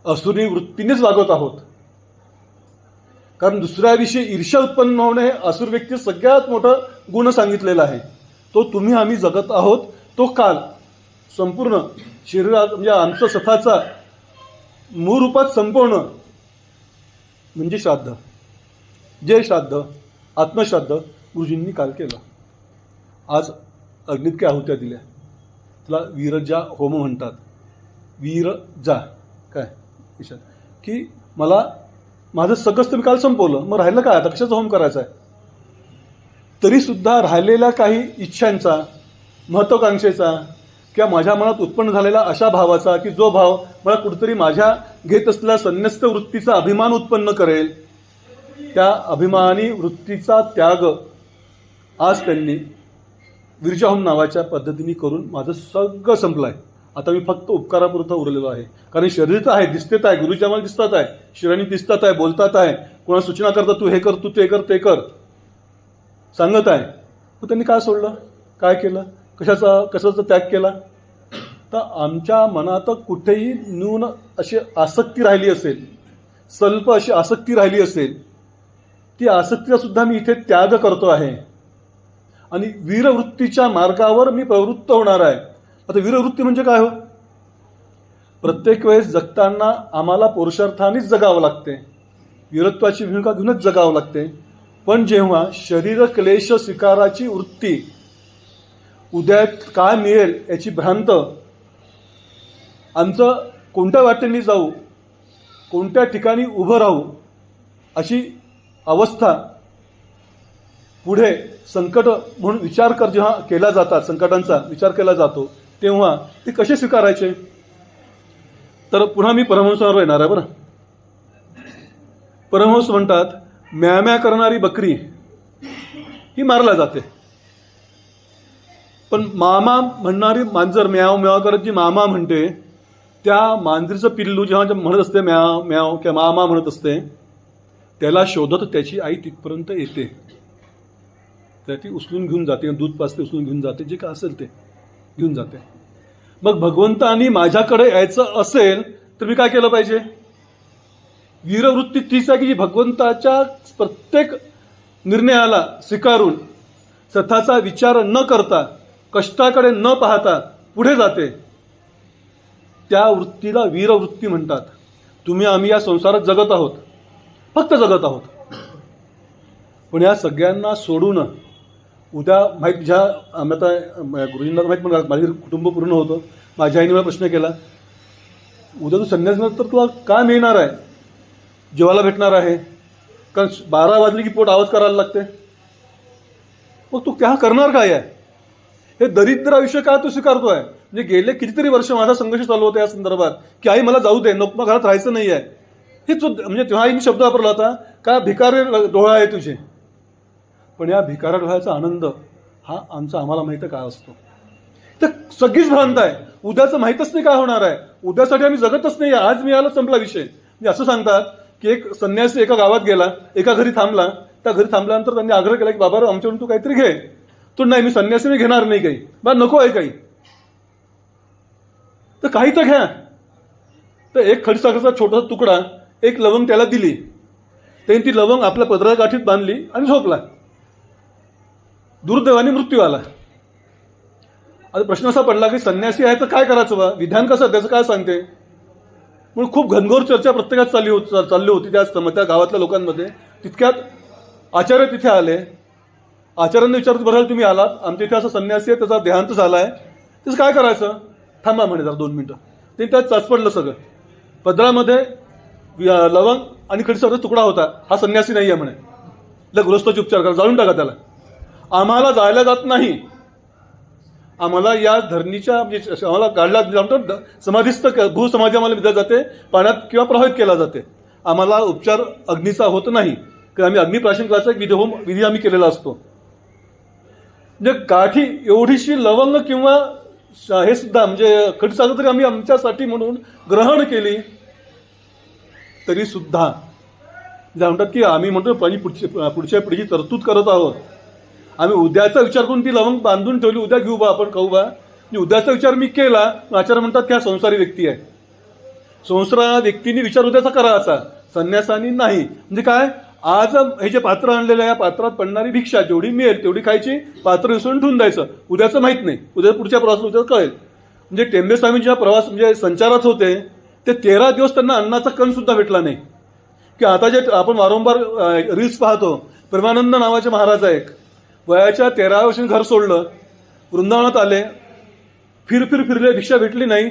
असुरी वृत्तीनेच वागत आहोत. कारण दुसऱ्याविषयी ईर्ष्या उत्पन्न होणे हे असुर व्यक्ती सगळ्यात मोठं गुण सांगितलेला आहे. तो तुम्ही आम्ही जगत आहोत. तो काल संपूर्ण शरीरात म्हणजे आमचं स्वतःचा मूळ रूपात संपवणं म्हणजे श्राद्ध. जे श्राद्ध आत्मश्राद्ध गुरुजींनी काल केलं. आज अग्नीत काय आहुत्या दिल्या, त्याला वीरजा होम म्हणतात. वीरजा काय विचार की मला माझं सगळंच तुम्ही काल संपवलं, मग राहिलं काय आता, कशाचा होम करायचा आहे. तरीसुद्धा राहिलेल्या काही इच्छांचा, महत्त्वाकांक्षेचा किंवा माझ्या मनात उत्पन्न झालेला अशा भावाचा की जो भाव मला कुठेतरी माझ्या घेत असलेल्या संन्यस्त वृत्तीचा अभिमान उत्पन्न करेल, त्या अभिमानी वृत्तीचा त्याग आज त्यांनी वीरजाहोम नावाच्या पद्धतीने करून माझं सगळं संपलं आहे. आता मी फक्त उपकारापुरता उरलेलो आहे. कारण शरीर तर आहे, दिसतेत आहे, गुरुजी आम्हाला दिसतात आहे, शिराणी दिसतात आहे, बोलतात आहे, कोणाला सूचना करतात तू हे कर, तू ते कर, ते कर सांगत आहे. मग त्यांनी काय सोडलं, काय केलं, कशाचा त्याग केला. तर आमच्या मनात कुठेही न्यून अशी आसक्ती राहिली असेल, स्वल्प अशी आसक्ती राहिली असेल, ती आसक्तीचा सुद्धा मी इथे त्याग करतो आहे आणि वीरवृत्तीच्या मार्गावर मी प्रवृत्त होणार आहे. आता वीरवृत्ती म्हणजे काय हो, प्रत्येक वेळेस जगताना आम्हाला पुरुषार्थानेच जगावं लागते, वीरत्वाची भूमिका घेऊनच जगावं लागते. पण जेव्हा शरीर क्लेश स्वीकाराची वृत्ती, उद्या काय मिळेल याची भ्रांत, आमचं कोणत्या वाटेने जाऊ, कोणत्या ठिकाणी उभं राहू अशी अवस्था पुढे संकट म्हणून विचार कर जेव्हा केला जातात, संकटांचा विचार केला जातो, तेव्हा ते कसे स्वीकारायचे. तर पुन्हा मी परमहंसावर येणार आहे बरं. परमहंस म्हणतात म्या करणारी बकरी ही मारला जाते, पण मामा म्हणणारी मांजर म्याव म्याव करत जी मामा म्हणते त्या मांजरीचं पिल्लू जेव्हा म्हणत असते म्याव म्याव किंवा मा मा म्हणत असते, त्याला शोधत त्याची आई तिथपर्यंत येते, तर ती उचलून घेऊन जाते, दूध पाजते, उचलून घेऊन जाते, जे काय असेल ते घेऊन जाते. मग भगवंतानी माझ्याकडे यायचं असेल तर मी काय केलं पाहिजे? वीरवृत्ती तीच आहे की जी भगवंताच्या प्रत्येक निर्णयाला स्वीकारून स्वतःचा विचार न करता, कष्टाकडे न पाहता पुढे जाते. त्या वृत्तीला वीरवृत्ती म्हणतात. तुम्ही आम्ही या संसारात जगत आहोत, फक्त जगत आहोत. पण या सगळ्यांना सोडून उद्या माहीत ज्या आता गुरुजींना माहीत पण माझे कुटुंब पूर्ण होतं. माझ्या आईने मला प्रश्न केला, उद्या तू संन्यासीनंतर तुला काय मिळणार आहे, जेवायला भेटणार आहे? कारण 12 वाजले की पोट आवाज करायला लागते. मग तू क्या करणार काय आहे? हे दरिद्र आयुष्य काय तू स्वीकारतोय? म्हणजे गेले कितीतरी वर्ष माझा संघर्ष चालू होता या संदर्भात की आई मला जाऊ दे, नको घरात राहायचं नाही आहे. हे म्हणजे तेव्हा मी शब्द वापरला होता का भिकार डोळा आहे तुझे. पण या भिकारा डोळ्याचा आनंद हा आम्हाला माहिती काय असतो. तर सगळीच भ्रांत आहे. उद्याचं माहीतच नाही काय होणार आहे. उद्यासाठी आम्ही जगतच नाही. आज मिळाला संपला विषय. म्हणजे असं सांगतात की एक संन्यासी एका गावात गेला, एका घरी थांबला. त्या घरी थांबल्यानंतर त्यांनी आग्रह केला की बाबा आमच्याकडून तू काहीतरी घे. तो नाही, मी संन्यासी मी घेणार नाही काही, बा नको आहे काही. तर काही तर घ्या. तर एक खडीसाखरेचा छोटासा तुकडा, एक लवंग त्याला दिली. त्यांनी ती लवंग आपल्या पदराच्या गाठीत बांधली आणि झोपला. दुर्दैवाने मृत्यू आला. आता प्रश्न असा पडला की संन्यासी आहे तर काय करायचं बा, विधान कसं त्याचं काय सांगते. म्हणून खूप घनघोर चर्चा प्रत्येकात चालली होती त्या गावातल्या लोकांमध्ये. तितक्यात आचार्य तिथे आले. आचार्यांना विचारत, बरं तुम्ही आलात, आमच्या इथे असं संन्यासी आहे, त्याचा देहांत झाला आहे, त्याचं काय करायचं? थांबा म्हणे जरा 2 मिनिटं. ते त्यात चाचपडलं सगळं. पदरामध्ये लवंग आणि खडीसाखरेचा तुकडा होता. हा संन्यासी नाही आहे म्हणे, गृहस्थाचे उपचार करा, जाळून टाका त्याला. आम्हाला जायला जात नाही. आम्हाला या धरणीच्या म्हणजे आम्हाला गाडला जातो, समाधीस्थ भूसमाधी आम्हाला विद्या जाते, पाण्यात किंवा प्रभावित केला जाते. आम्हाला उपचार अग्नीचा होत नाही, कारण आम्ही अग्निप्राशन करायचा एक विधी आम्ही केलेला असतो. म्हणजे गाठी एवढीशी लवंग किंवा हे सुद्धा म्हणजे खडीसाखर तरी आम्ही आमच्यासाठी म्हणून ग्रहण केली, तरी सुद्धा म्हणतात की आम्ही म्हणतो पुढच्या पिढीची तरतूद करत आहोत. आम्ही उद्याचा विचार करून ती लवंग बांधून ठेवली, उद्या घेऊ बा आपण, खाऊ बा. उद्याचा विचार मी केला. आचार्य म्हणतात की हा संसारी व्यक्ती आहे. संसारी व्यक्तीने विचार उद्याचा करायचा, संन्यासानी नाही. म्हणजे काय, आज हे जे पात्र आणलेलं आहे, या पात्रात पडणारी भिक्षा जेवढी मिळेल तेवढी खायची, पात्र विसरून ठेवून द्यायचं. उद्याचं माहीत नाही, उद्या पुढच्या प्रवासात उद्या कळेल. म्हणजे टेंबे स्वामी जेव्हा प्रवास म्हणजे संचारात होते ते 13 दिवस त्यांना अन्नाचा कण सुद्धा भेटला नाही. की आता जे आपण वारंवार रील्स पाहतो, प्रेमानंद नावाचे महाराज एक वयाच्या 13व्या वर्षी घर सोडलं, वृंदावनात आले, फिरले, भिक्षा भेटली नाही.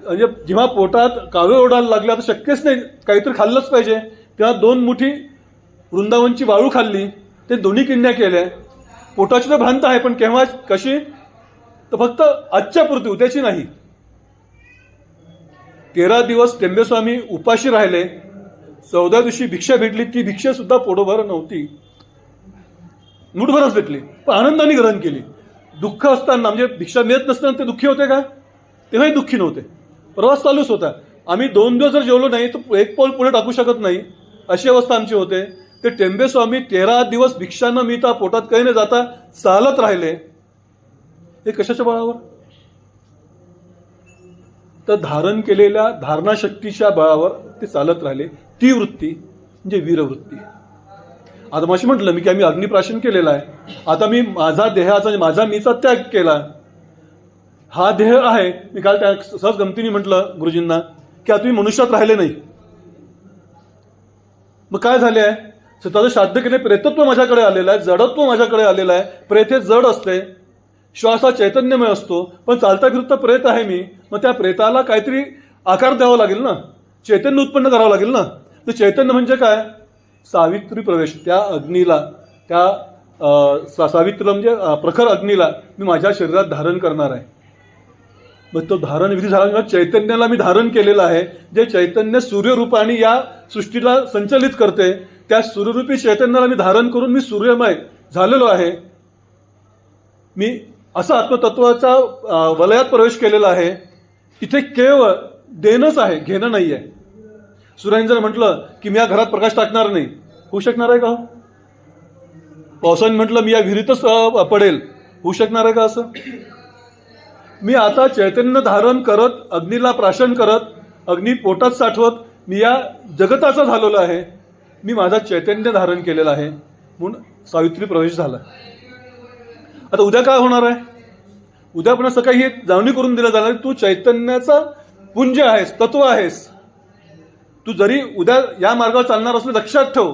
म्हणजे जेव्हा पोटात कावे ओढायला लागल्या तर शक्यच नाही, काहीतरी खाल्लंच पाहिजे. तेव्हा 2 मुठी वृंदावनची वाळू खाल्ली. ते दोन्ही किडण्या केल्या. पोटाची तर भ्रांत आहे, पण केव्हा कशी, तर फक्त आजच्या पुरती, उद्याची नाही. 13 दिवस टेंबेस्वामी उपाशी राहिले. 14 दिवशी भिक्षा भेटली. ती भिक्षा सुद्धा पोटभर नव्हती, मुठभरच भेटली, पण आनंदाने ग्रहण केली. दुःख असताना म्हणजे भिक्षा मिळत नसताना ते दुःखी होते का? तेव्हाही दुःखी नव्हते. प्रवास चालूच होता. आम्ही 2 दिवस जर जेवलो नाही तर एक पाऊल पुढे टाकू शकत नाही, अशी अवस्था आमची होते. ते टेंबेस्वामी 13 दिवस भिक्षा न मिळता, पोटात काही न जाता चालत राहिले. हे कशाच्या बळावर? तर धारण केलेल्या धारणाशक्तीच्या बळावर ते चालत राहिले. ती वृत्ती म्हणजे वीरवृत्ती. आता माशी म्हटलं मी की आम्ही अग्निप्राशन केलेलं आहे. आता मी माझा देहाचा, माझा मीचा त्याग केला. हा देह आहे. मी काल त्या सहज गमतीने म्हटलं गुरुजींना की आता तुम्ही मनुष्यात राहिले नाही. मग काय झाले आहे? स्वतःचं श्राद्ध केले, प्रेतत्व माझ्याकडे आलेलं आहे, जडत्व माझ्याकडे आलेलं आहे. प्रेत हे जड असते, श्वास हा चैतन्यमय असतो, पण चालता फिरता प्रेत आहे मी. मग त्या प्रेताला काहीतरी आकार द्यावा लागेल ना, चैतन्य उत्पन्न करावं लागेल ना. तर चैतन्य म्हणजे काय? सावित्री प्रवेश. त्या अग्नीला, त्या सावित्रीला म्हणजे प्रखर अग्नीला मी माझ्या शरीरात धारण करणार आहे. मग तो धारण विधी झाला, चैतन्याला मी धारण केलेलं आहे. जे चैतन्य सूर्यरूपाने या सृष्टीला संचलित करते, त्या सूर्यरूपी चैतन्याला मी धारण करून मी सूर्यमय झालेलो आहे. मी असं आत्मतत्वाचा वलयात प्रवेश केलेला आहे इथे केवळ देणंच आहे, घेणं नाही आहे. सूर्याने जर म्हटलं की मी या घरात प्रकाश टाकणार नाही, होऊ शकणार आहे का? पावसाने म्हटलं मी या विहिरीतच पडेल, होऊ शकणार आहे का असं? मी आता चैतन्य धारण करत, अग्नीला प्राशन करत, अग्नी पोटात साठवत मी या जगताचा झालेलो आहे. मी माझा चैतन्य धारण केलेला आहे म्हणून सावित्री प्रवेश झाला. आता उद्या काय होणार आहे? उद्या पुन्हा सकाळी हे जाणीव करून दिलं जाणार, तू चैतन्याचा पुंज आहेस, तत्व आहेस. तू जरी उद्या या मार्गावर चालणार असलं लक्षात ठेव,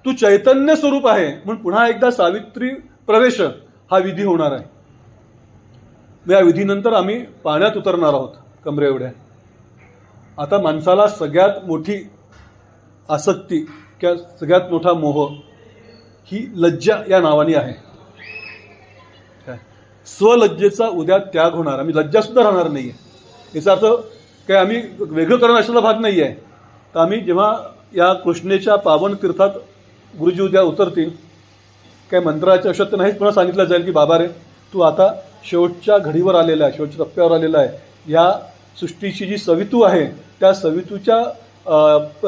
तू चैतन्य स्वरूप आहे. म्हणून पुन्हा एकदा सावित्री प्रवेश हा विधी होणार आहे. या विधीनंतर आम्ही पाण्यात उतरणार आहोत कमरे एवढ्या. आता माणसाला सगळ्यात मोठी आसक्ती किंवा सगळ्यात मोठा मोह ही लज्जा या नावाने आहे. काय स्वलज्जेचा उद्या त्याग होणार. आम्ही लज्जा सुद्धा राहणार नाहीये. याचा अर्थ काय आम्ही वेगळं करणं अशाला भाग नाही आहे. तर आम्ही जेव्हा या कृष्णेच्या पावन तीर्थात गुरुजी उद्या उतरतील, काय मंत्राच्या अशक्त नाहीच, पुन्हा सांगितलं जाईल की बाबा रे, तू आता शेवटच्या घडीवर आलेला आहे, शेवटच्या टप्प्यावर आलेला आहे. या सृष्टीची जी सवितू आहे त्या सवितूच्या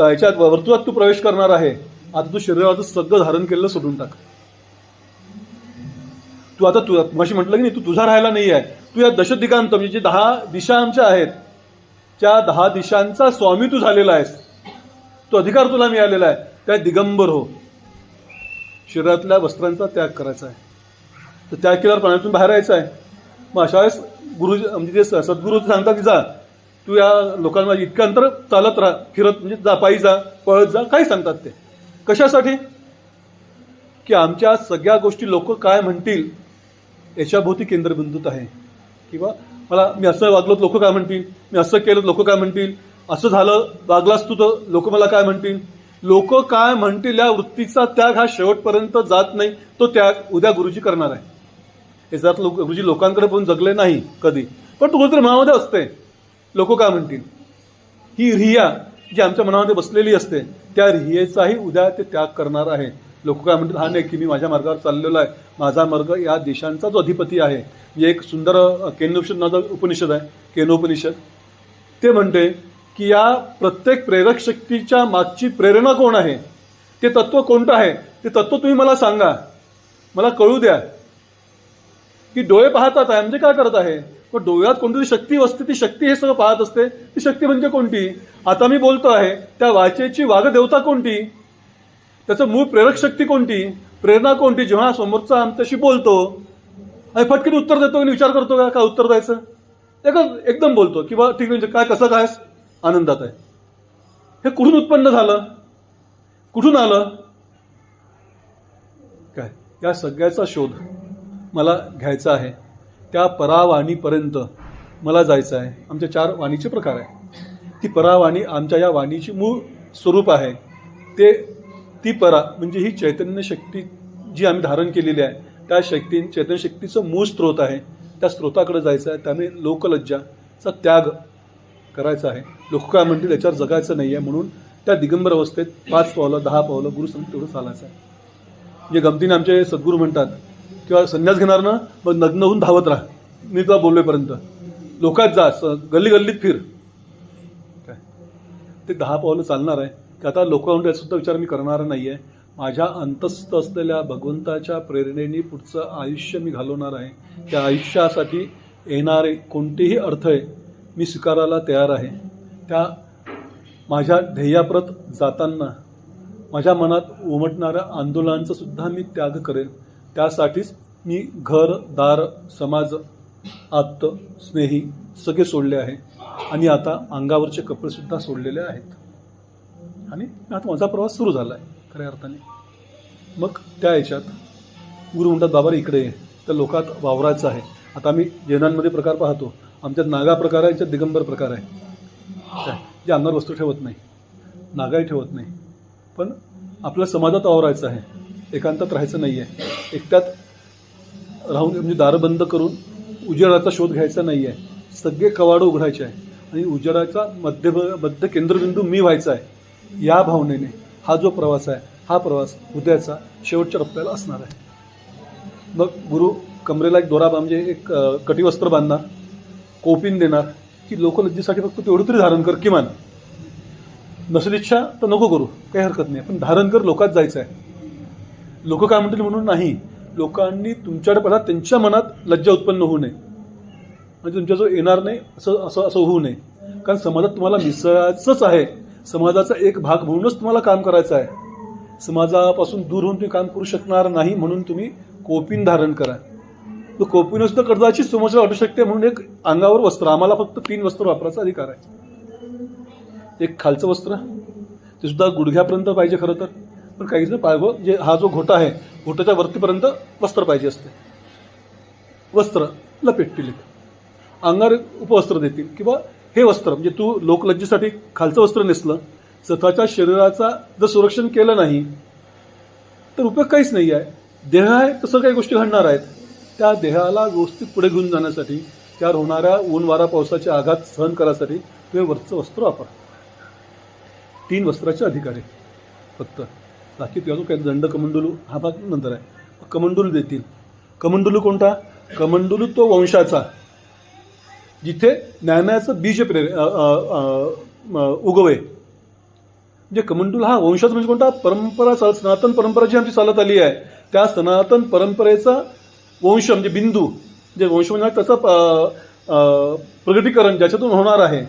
याच्यात वर्तुळात तू प्रवेश करणार आहे. आता तू शरीराचं सगळं धारण केलेलं सोडून टाक. तू आता अशी म्हटलं की नाही, तू तुझा राहायला नाही आहे. तू या दशदिगांत म्हणजे जे 10 दिशा आमच्या आहेत त्या 10 दिशांचा स्वामी तू झालेला आहेस. तो अधिकार तुला मिळालेला आहे. त्या दिगंबर हो. शरीरातल्या वस्त्रांचा त्याग करायचा आहे. तर त्याग केल्यावर पाण्यातून बाहेर यायचं आहे. मग अशा वेळेस गुरु म्हणजे ते सद्गुरू सांगतात की जा तू या लोकांना इतकं अंतर चालत राहा, फिरत म्हणजे जा, पायी जा, पळत जा, काही सांगतात ते. कशासाठी? की आमच्या सगळ्या गोष्टी लोक काय म्हणतील याच्याभोवती केंद्रबिंदूत आहे. किंवा मी असं वागलो लोक काय म्हणतील, मी असं केलं लोक काय म्हणतील, असं झालं वागलास तू तर लोक मला काय म्हणतील. लोक काय म्हणतील या वृत्तीचा त्याग हा शेवटपर्यंत जात नाही. तो त्याग उद्या गुरुजी करणार आहे. याचा अर्थ गुरुजी लोकांकडे पण जगले नाही कधी, पण तो कुठेतरी मनामध्ये असते लोक काय म्हणतील. ही रिया जी आमच्या मनामध्ये बसलेली असते त्या रियेचाही उद्या ते त्याग करणार आहे. लोक काय म्हणतील, हा नाही की मी माझ्या मार्गावर चाललेलो आहे, माझा मार्ग या देशांचा जो अधिपती आहे. म्हणजे एक सुंदर केनोपनिषद नावाचं उपनिषद आहे, केनोपनिषद. ते म्हणते की या प्रत्येक प्रेरक शक्तीच्या मागची प्रेरणा कोण आहे, ते तत्व कोणतं आहे, ते तत्व तुम्ही मला सांगा, मला कळू द्या. की डोळे पाहतात आहे म्हणजे काय करत आहे, पण डोळ्यात कोणती शक्ती असते, ती शक्ती हे सगळं पाहत असते. ती शक्ती म्हणजे कोणती? आता मी बोलतो आहे त्या वाचेची वागदेवता कोणती, त्याचं मूळ प्रेरक शक्ती कोणती, प्रेरणा कोणती. जेव्हा समोरचा आमच्याशी बोलतो आणि फटकीन उत्तर देतो आणि विचार करतो का काय उत्तर द्यायचं, एकदम बोलतो की बा ठीक म्हणजे काय, कसं काय, आनंदात आहे. हे कुठून उत्पन्न झालं, कुठून आलं काय, या सगळ्याचा शोध मला घ्यायचा आहे. त्या परावाणीपर्यंत मला जायचं आहे. आमच्या 4 वाणीचे प्रकार आहे. ती परावाणी आमच्या या वाणीची मूळ स्वरूप आहे. ती परा म्हणजे ही चैतन्य शक्ती जी आम्ही धारण केलेली आहे त्या चैतन्य शक्तीचं मूळ स्त्रोत आहे. त्या स्त्रोताकडे जायचं आहे. त्यामुळे लोकलज्जाचा त्याग करायचा आहे. लोक काय म्हणतील याच्यावर जगायचं नाही आहे. म्हणून त्या दिगंबर अवस्थेत 5 पावलं 10 पावलं गुरु सांगतील तेवढं चालायचं आहे. म्हणजे गमतीने आमचे सद्गुरू म्हणतात किंवा संन्यास घेणार ना मग नग्न होऊन धावत राहा, मी तुला बोलवेपर्यंत लोकात जा, गल्ली गल्लीत फिर. काय ते 10 पावलं चालणार आहे की आता लोक म्हणून सुद्धा विचार मी करणार नाही आहे. माझ्या अंतस्थ असलेल्या भगवंताच्या प्रेरणेने पुढचं आयुष्य मी घालवणार आहे. त्या आयुष्यासाठी येणारे कोणतेही अडथळे मी स्वीकारायला तयार आहे. त्या माझ्या ध्येयाप्रत जाताना माझ्या मनात उमटणाऱ्या आंदोलनांचा सुद्धा मी त्याग करेन. त्यासाठीच मी घर दार समाज आप्त स्नेही सगळे सोडले आहे आणि आता अंगावरचे कपडे सुद्धा सोडलेले आहेत आणि आता माझा प्रवास सुरू झाला आहे खऱ्या अर्थाने. मग त्या याच्यात गुरु म्हणतात बाबा इकडे ये, तर लोकात वावरायचं आहे. आता आम्ही जैनांमध्ये प्रकार पाहतो, आमच्यात नागा प्रकार आहे, याच्यात दिगंबर प्रकार आहे. जे अंगावर वस्तू ठेवत नाही, नागाही ठेवत नाही, पण आपल्या समाजात वावरायचं आहे, एकांतात राहायचं नाही आहे, एकट्यात राहून म्हणजे दारं बंद करून उजेडाचा शोध घ्यायचा नाही आहे. सगळे कवाडं उघडायचे आहे आणि उजेडाचा मध्य केंद्रबिंदू मी व्हायचा आहे. या भावनेने हा जो प्रवास आहे हा प्रवास उद्याचा शेवटच्या टप्प्याला असणार आहे. मग गुरु कमरेला एक दोरा म्हणजे एक कटिवस्त्र बांधणार, कोपीन देणार की लोकलज्जेसाठी फक्त तेवढं तरी धारण कर किमान. नसेल इच्छा तर नको करू, काही हरकत नाही, पण धारण कर, लोकात जायचं आहे. लोक काय म्हणतील म्हणून नाही. लोकांनी तुमच्याकडे पहिला त्यांच्या मनात लज्जा उत्पन्न होऊ नये, म्हणजे तुमच्या जो येणार नाही असं असं असं होऊ नये. कारण समाजात तुम्हाला मिसळायचंच आहे, समाजाचा एक भाग म्हणूनच तुम्हाला काम करायचं आहे. समाजापासून दूर होऊन तुम्ही काम करू शकणार नाही, म्हणून तुम्ही कोपीन धारण करा. तो कोपीन सुद्धा कदाचित समस्या वाटू शकते, म्हणून एक अंगावर वस्त्र, आम्हाला फक्त 3 वस्त्र वापरायचा अधिकार आहे. एक खालचं वस्त्र, ते सुद्धा गुडघ्यापर्यंत पाहिजे खरं तर, पण काही जण पायगो जे हा जो घोटा आहे, घोटाच्या वरतीपर्यंत वस्त्र पाहिजे असते. वस्त्र लपेटतील, अंगावर उपवस्त्र देतील, किंवा हे वस्त्र म्हणजे तू लोकलज्जेसाठी खालचं वस्त्र नेसलं, स्वतःच्या शरीराचा जर संरक्षण केलं नाही तर उपयोग काहीच नाही आहे. देह आहे तसं काही गोष्टी घडणार आहेत. त्या देहाला व्यवस्थित पुढे घेऊन जाण्यासाठी, त्यावर होणाऱ्या ऊन वारा पावसाचे आघात सहन करायसाठी ते वरचं वस्त्र वापर. 3 वस्त्राचे अधिकार आहे फक्त. बाकी तुझा जो काही दंड कमंडलू हा भाग नंतर आहे. कमंडलू देतील. कमंडलू कोणता? कमंडलू तो वंशाचा, जिथे ज्ञानाचं बीज उगवे. म्हणजे कमंडलू हा वंशाचा म्हणजे कोणता? परंपरा, सनातन परंपरा जी आमची चालत आली आहे, त्या सनातन परंपरेचा वंश म्हणजे बिंदू, जे वंश म्हणजे त्याचं प्रगटीकरण ज्याच्यातून होणार आहे,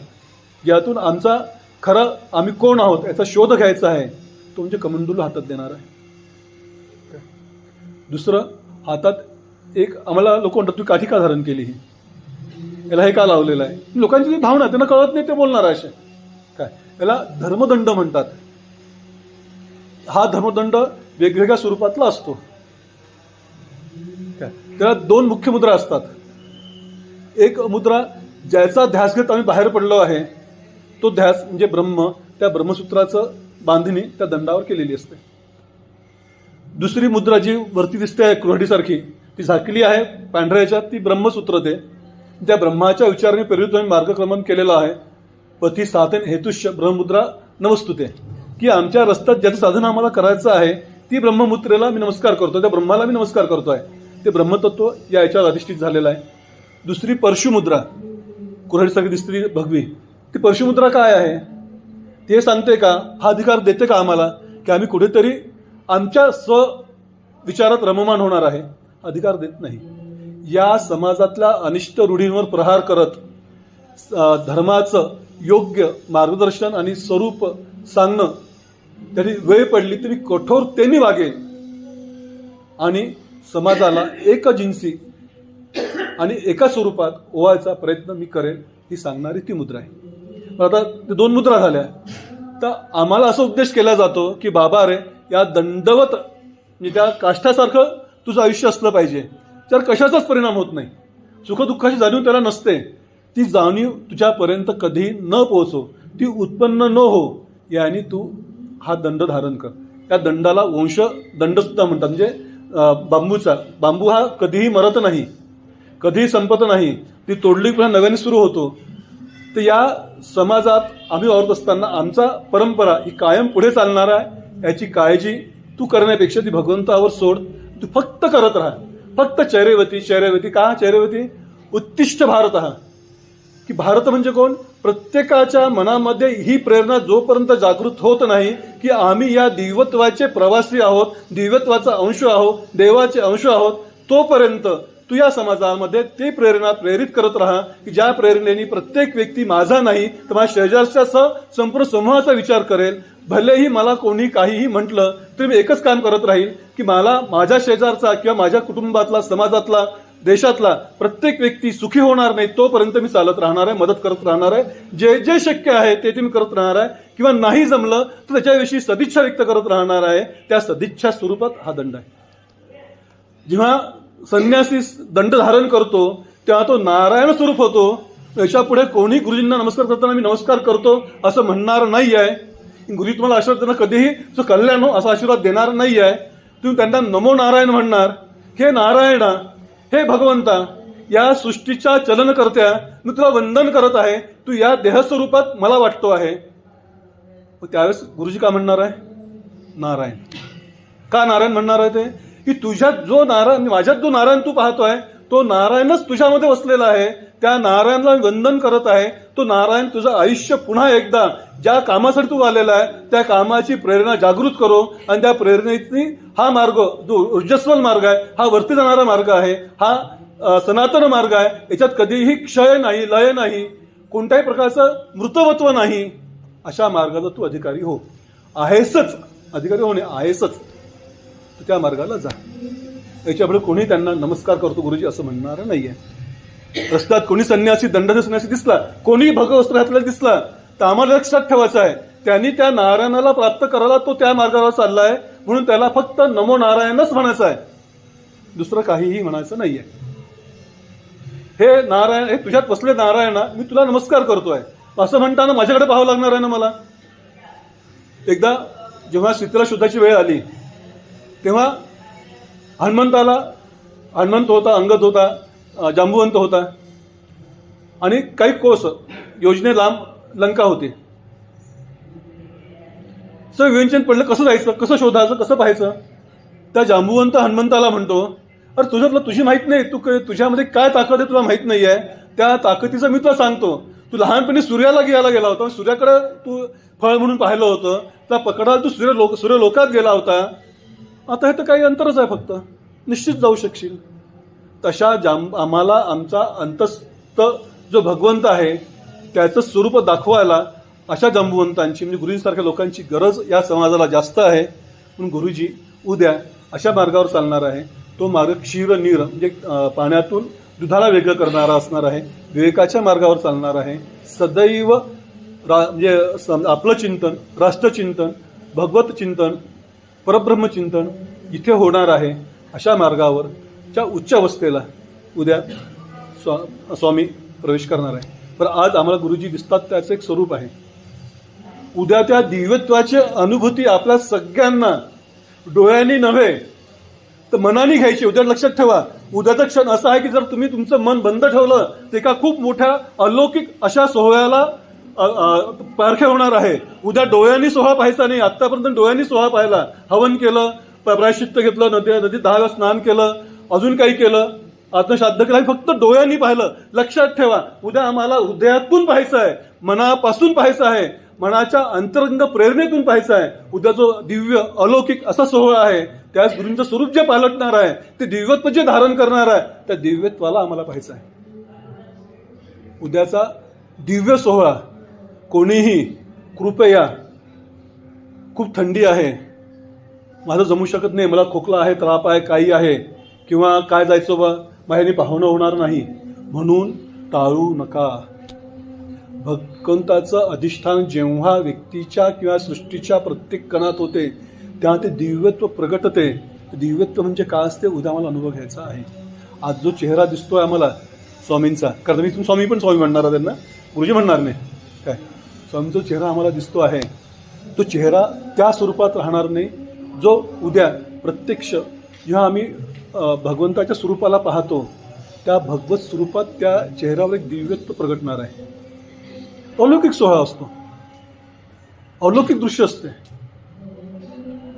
ज्यातून आमचा खरं आम्ही कोण आहोत याचा शोध घ्यायचा आहे, तो म्हणजे कमंडलू हातात देणार आहे. दुसरं, हातात एक आम्हाला लोक म्हणतात तू काठी का धारण केली, ही याला हे का लावलेलं आहे. लोकांची जी भावना त्यांना कळत नाही, ते बोलणार आहे असे काय. याला धर्मदंड म्हणतात. हा धर्मदंड वेगवेगळ्या स्वरूपातला असतो. त्याला 2 मुख्य मुद्रा असतात. एक मुद्रा ज्याचा ध्यास घेत आम्ही बाहेर पडलो आहे, तो ध्यास म्हणजे ब्रह्म, त्या ब्रह्मसूत्राचं बांधणी त्या दंडावर केलेली असते. दुसरी मुद्रा जी वरती दिसते आहे कुऱ्हाडीसारखी, ती झाकली आहे पांढऱ्या याच्यात, ती ब्रह्मसूत्र ते. त्या ब्रह्माच्या विचाराने प्रेरित आम्ही मार्गक्रमण केलेलं आहे. पथी साधन हेतुष्य ब्रह्ममुद्रा नमस्तुते, की आमच्या रस्त्यात ज्याचं साधन आम्हाला करायचं आहे, ती ब्रह्ममुद्रेला मी नमस्कार करतो, त्या ब्रह्माला मी नमस्कार करतोय. ते ब्रह्मतत्व या याच्यावर अधिष्ठित झालेलं आहे. दुसरी परशुमुद्रा, कुऱ्हाडीसारखी दिसते भगवी, ती परशुमुद्रा काय आहे ते सांगते का? हा अधिकार देते का आम्हाला की आम्ही कुठेतरी आमच्या स्वविचारात रममान होणार आहे? अधिकार देत नाही. या समाजातल्या अनिष्ट रूढींवर प्रहार करत धर्माचं योग्य मार्गदर्शन आणि स्वरूप सांगणं, तरी वेळ पडली तरी कठोरतेने वागेल आणि समाजाला एकजिन्सी आणि एका स्वरूपात ओवायचा प्रयत्न मी करेन, ही सांगणारी ती मुद्रा आहे. पण आता 2 मुद्रा झाल्या, तर आम्हाला असा उपदेश केला जातो की बाबा रे, या दंडवत म्हणजे त्या काष्ठासारखं तुझं आयुष्य असलं पाहिजे, त्यावर कशाचाच परिणाम होत नाही, सुखदुःखाची जाणीव त्याला नसते, ती जाणीव तुझ्यापर्यंत कधी न पोहोचो, ती उत्पन्न न हो, याने तू हा दंड धारण कर. त्या दंडाला वंश दंड सुद्धा म्हणतात. म्हणजे बांबूचा, बांबू हा कधीही मरत नाही, कधीही संपत नाही, ती तोडली पुन्हा नव्याने सुरू होतो. तर या समाजात आम्ही वावरत असताना आमचा परंपरा ही कायम पुढे चालणार आहे, याची काळजी तू करण्यापेक्षा ती भगवंतावर सोड. तू फक्त करत राहा, फक्त चैरेवती चैरेवती. का चैरेवती? उत्तिष्ठ भारत, की भारत म्हणजे कोण? प्रत्येकाच्या मनामध्ये ही प्रेरणा जोपर्यंत जागृत होत नाही की आम्ही या दिव्यत्वाचे प्रवासी आहोत, दिव्यत्वाचा अंश आहोत, देवाचे अंश आहोत, तोपर्यंत तू या समाजामध्ये ती प्रेरणा प्रेरित करत राहा की ज्या प्रेरणेने प्रत्येक व्यक्ती माझा नाही तर माझ्या शेजारच्या संपूर्ण समूहाचा विचार करेल. भलेही मला कोणी काहीही म्हटलं तरी मी एकच काम करत राहील की मला माझ्या शेजारचा किंवा माझ्या कुटुंबातला, समाजातला, देशातला प्रत्येक व्यक्ती सुखी होणार नाही तोपर्यंत मी चालत राहणार आहे, मदत करत राहणार आहे. जे जे शक्य आहे ते मी करत राहणार आहे, किंवा नाही जमलं तर त्याच्याविषयी सदिच्छा व्यक्त करत राहणार आहे. त्या सदिच्छा स्वरूपात हा दंड आहे. जेव्हा संन्यासी दंड धारण करतो तेव्हा तो नारायण स्वरूप होतो. याच्या पुढे कोणी गुरुजींना नमस्कार करताना मी नमस्कार करतो असं म्हणणार नाही आहे. गुरुजी तुम्हाला आशीर्वाद देणार, कधीही तो कल्याण हो असा आशीर्वाद देणार नाही आहे. तुम्ही त्यांना नमो नारायण म्हणणार. हे नारायणा, हे भगवंता, या सृष्टीच्या चलनकर्त्या, मी तुला वंदन करत आहे, तू या देहस्वरूपात मला वाटतो आहे. त्यावेळेस गुरुजी का म्हणणार आहे? नारायण. का नारायण म्हणणार आहे ते? की तुझ्यात जो नारायण, माझ्यात जो नारायण तू पाहतोय तो नारायणच तुझ्यामध्ये वसलेला आहे. त्या नारायणाला वंदन करत आहे. तो नारायण तुझं आयुष्य पुन्हा एकदा ज्या कामासाठी तू आलेला आहे त्या कामाची प्रेरणा जागृत करो आणि त्या प्रेरणेने हा मार्ग जो ऊर्जस्वल मार्ग आहे, हा वरती जाणारा मार्ग आहे, हा सनातन मार्ग आहे. याच्यात कधीही क्षय नाही, लय नाही, कोणत्याही प्रकारचं मृतवत्व नाही. अशा मार्गाला तू अधिकारी हो. आहेसच, अधिकारी होणे आहेसच, तू त्या मार्गाला जा. याच्यापुढे कोणी त्यांना नमस्कार करतो गुरुजी असं म्हणणार नाहीये. रस्त्यात कोणी संन्यासी, दंडधर संन्यासी दिसला, कोणी भगवस्त्र घातलेला दिसला, तर आम्हाला लक्षात ठेवायचं आहे त्यांनी त्या नारायणाला प्राप्त करायला तो त्या मार्गावर चाललाय, म्हणून त्याला फक्त नमो नारायणच म्हणायचं आहे, दुसरं काहीही म्हणायचं नाहीये. हे नारायण, हे तुझ्यात बसले नारायणा, मी तुला नमस्कार करतोय असं म्हणताना माझ्याकडे पाहावं लागणार आहे ना मला. एकदा जेव्हा सीतेला शोधाची वेळ आली तेव्हा हनुमंत होता, अंगद होता, जांबुवंत होता आणि काही कोस योजने लांब लंका होती. सगळं विवेचन पडलं, कसं जायचं, कसं शोधायचं, कसं पाहायचं. त्या जांबुवंत हनुमंताला म्हणतो, अरे तुझ्यातलं तुझी माहित नाही, तुझ्यामध्ये काय ताकद आहे तुला माहित नाही आहे. त्या ताकदीचं मी तुला सांगतो. तू लहानपणी सूर्याला गेला होता, सूर्याकडे तू फळ म्हणून पाहिलं होतं, त्या पकडाला तू सूर्यलोकात गेला होता. आता हे तर काही अंतरच आहे, फक्त निश्चित जाऊ शकशील. तशा आम्हाला आमचा अंतस्थ जो भगवंत आहे त्याचं स्वरूप दाखवायला अशा जांबुवंतांची, म्हणजे गुरुजींसारख्या लोकांची गरज या समाजाला जास्त आहे. म्हणून गुरुजी उद्या अशा मार्गावर चालणार आहे. तो मार्ग क्षीर नीर, म्हणजे पाण्यातून दुधाला वेगळं करणारा असणार आहे. विवेकाच्या मार्गावर चालणार आहे. सदैव म्हणजे आपलं चिंतन, राष्ट्रचिंतन, भगवत चिंतन, परब्रह्मचिंतन इथे होणार आहे. अशा मार्गावर च्या उच्च अवस्थेला उद्या स्वामी प्रवेश करणार आहे. पण आज आम्हाला गुरुजी दिसतात त्याचं एक स्वरूप आहे. उद्या त्या दिव्यत्वाची अनुभूती आपल्या सगळ्यांना डोळ्यांनी नव्हे तर मनाने घ्यायची. उद्या लक्षात ठेवा, उद्याचा क्षण असा आहे की जर तुम्ही तुमचं मन बंद ठेवलं तर एका खूप मोठ्या अलौकिक अशा सोहळ्याला पारखे होणार आहे. उद्या डोळ्यांनी सोहळा पाहायचा नाही. आतापर्यंत डोळ्यांनी सोहळा पाहिला, हवन केलं, प्रायश्चित्त घेतलं, नदीत 10 वेळा स्नान केलं, अजून काही केलं, आत्मश्राद्ध केलं, फक्त डोळ्यांनी पाहिलं. लक्षात ठेवा, उद्या आम्हाला हृदयातून पाहायचं आहे, मनापासून पाहायचं आहे, मनाच्या अंतरंग प्रेरणेतून पाहायचं आहे. उद्या जो दिव्य अलौकिक असा सोहळा आहे, त्याच गुरूंचं स्वरूप जे पालटणार आहे, ते दिव्यत्व जे धारण करणार आहे, त्या दिव्यत्वाला आम्हाला पाहायचं आहे. उद्याचा दिव्य सोहळा कोणीही कृपया, खूप थंडी आहे, माझं जमू शकत नाही, मला खोकला आहे, त्राप आहे, काही आहे, किंवा काय जायचं बा माझ्याने पाहुणं होणार नाही म्हणून टाळू नका. भगवंताचं अधिष्ठान जेव्हा व्यक्तीच्या किंवा सृष्टीच्या प्रत्येक कणात होते तेव्हा ते दिव्यत्व प्रगटते. दिव्यत्व म्हणजे काय असते, उद्या मला अनुभव घ्यायचा आहे. आज जो चेहरा दिसतोय आम्हाला स्वामींचा, कारण मी स्वामी पण स्वामी म्हणणार आहे त्यांना, गुरुजी म्हणणार नाही काय, स्वामींचा चेहरा आम्हाला दिसतो आहे, तो चेहरा त्या स्वरूपात राहणार नाही जो उद्या प्रत्यक्ष जेव्हा आम्ही भगवंताच्या स्वरूपाला पाहतो त्या भगवत स्वरूपात त्या चेहऱ्यावर एक दिव्यत्व प्रगटणार आहे. अलौकिक सोहळा असतो, अलौकिक दृश्य असते.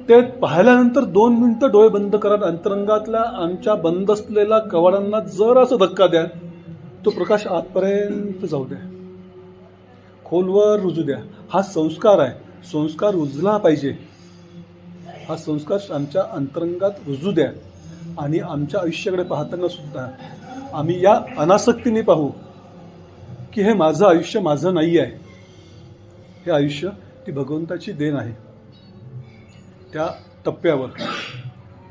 ते पाहिल्यानंतर 2 मिनिटं डोळे बंद करा, अंतरंगातल्या आमच्या बंद असलेल्या कवाडांना जर असं धक्का द्या, तो प्रकाश आतपर्यंत जाऊ द्या, खोलवर रुजू द्या. हा संस्कार आहे, संस्कार रुजला पाहिजे. हा संस्कार आमच्या अंतरंगात रुजू द्या आणि आमच्या आयुष्याकडे पाहताना सुद्धा आम्ही या अनासक्तीने पाहू की हे माझं आयुष्य माझं नाही आहे, हे आयुष्य ती भगवंताची देण आहे. त्या टप्प्यावर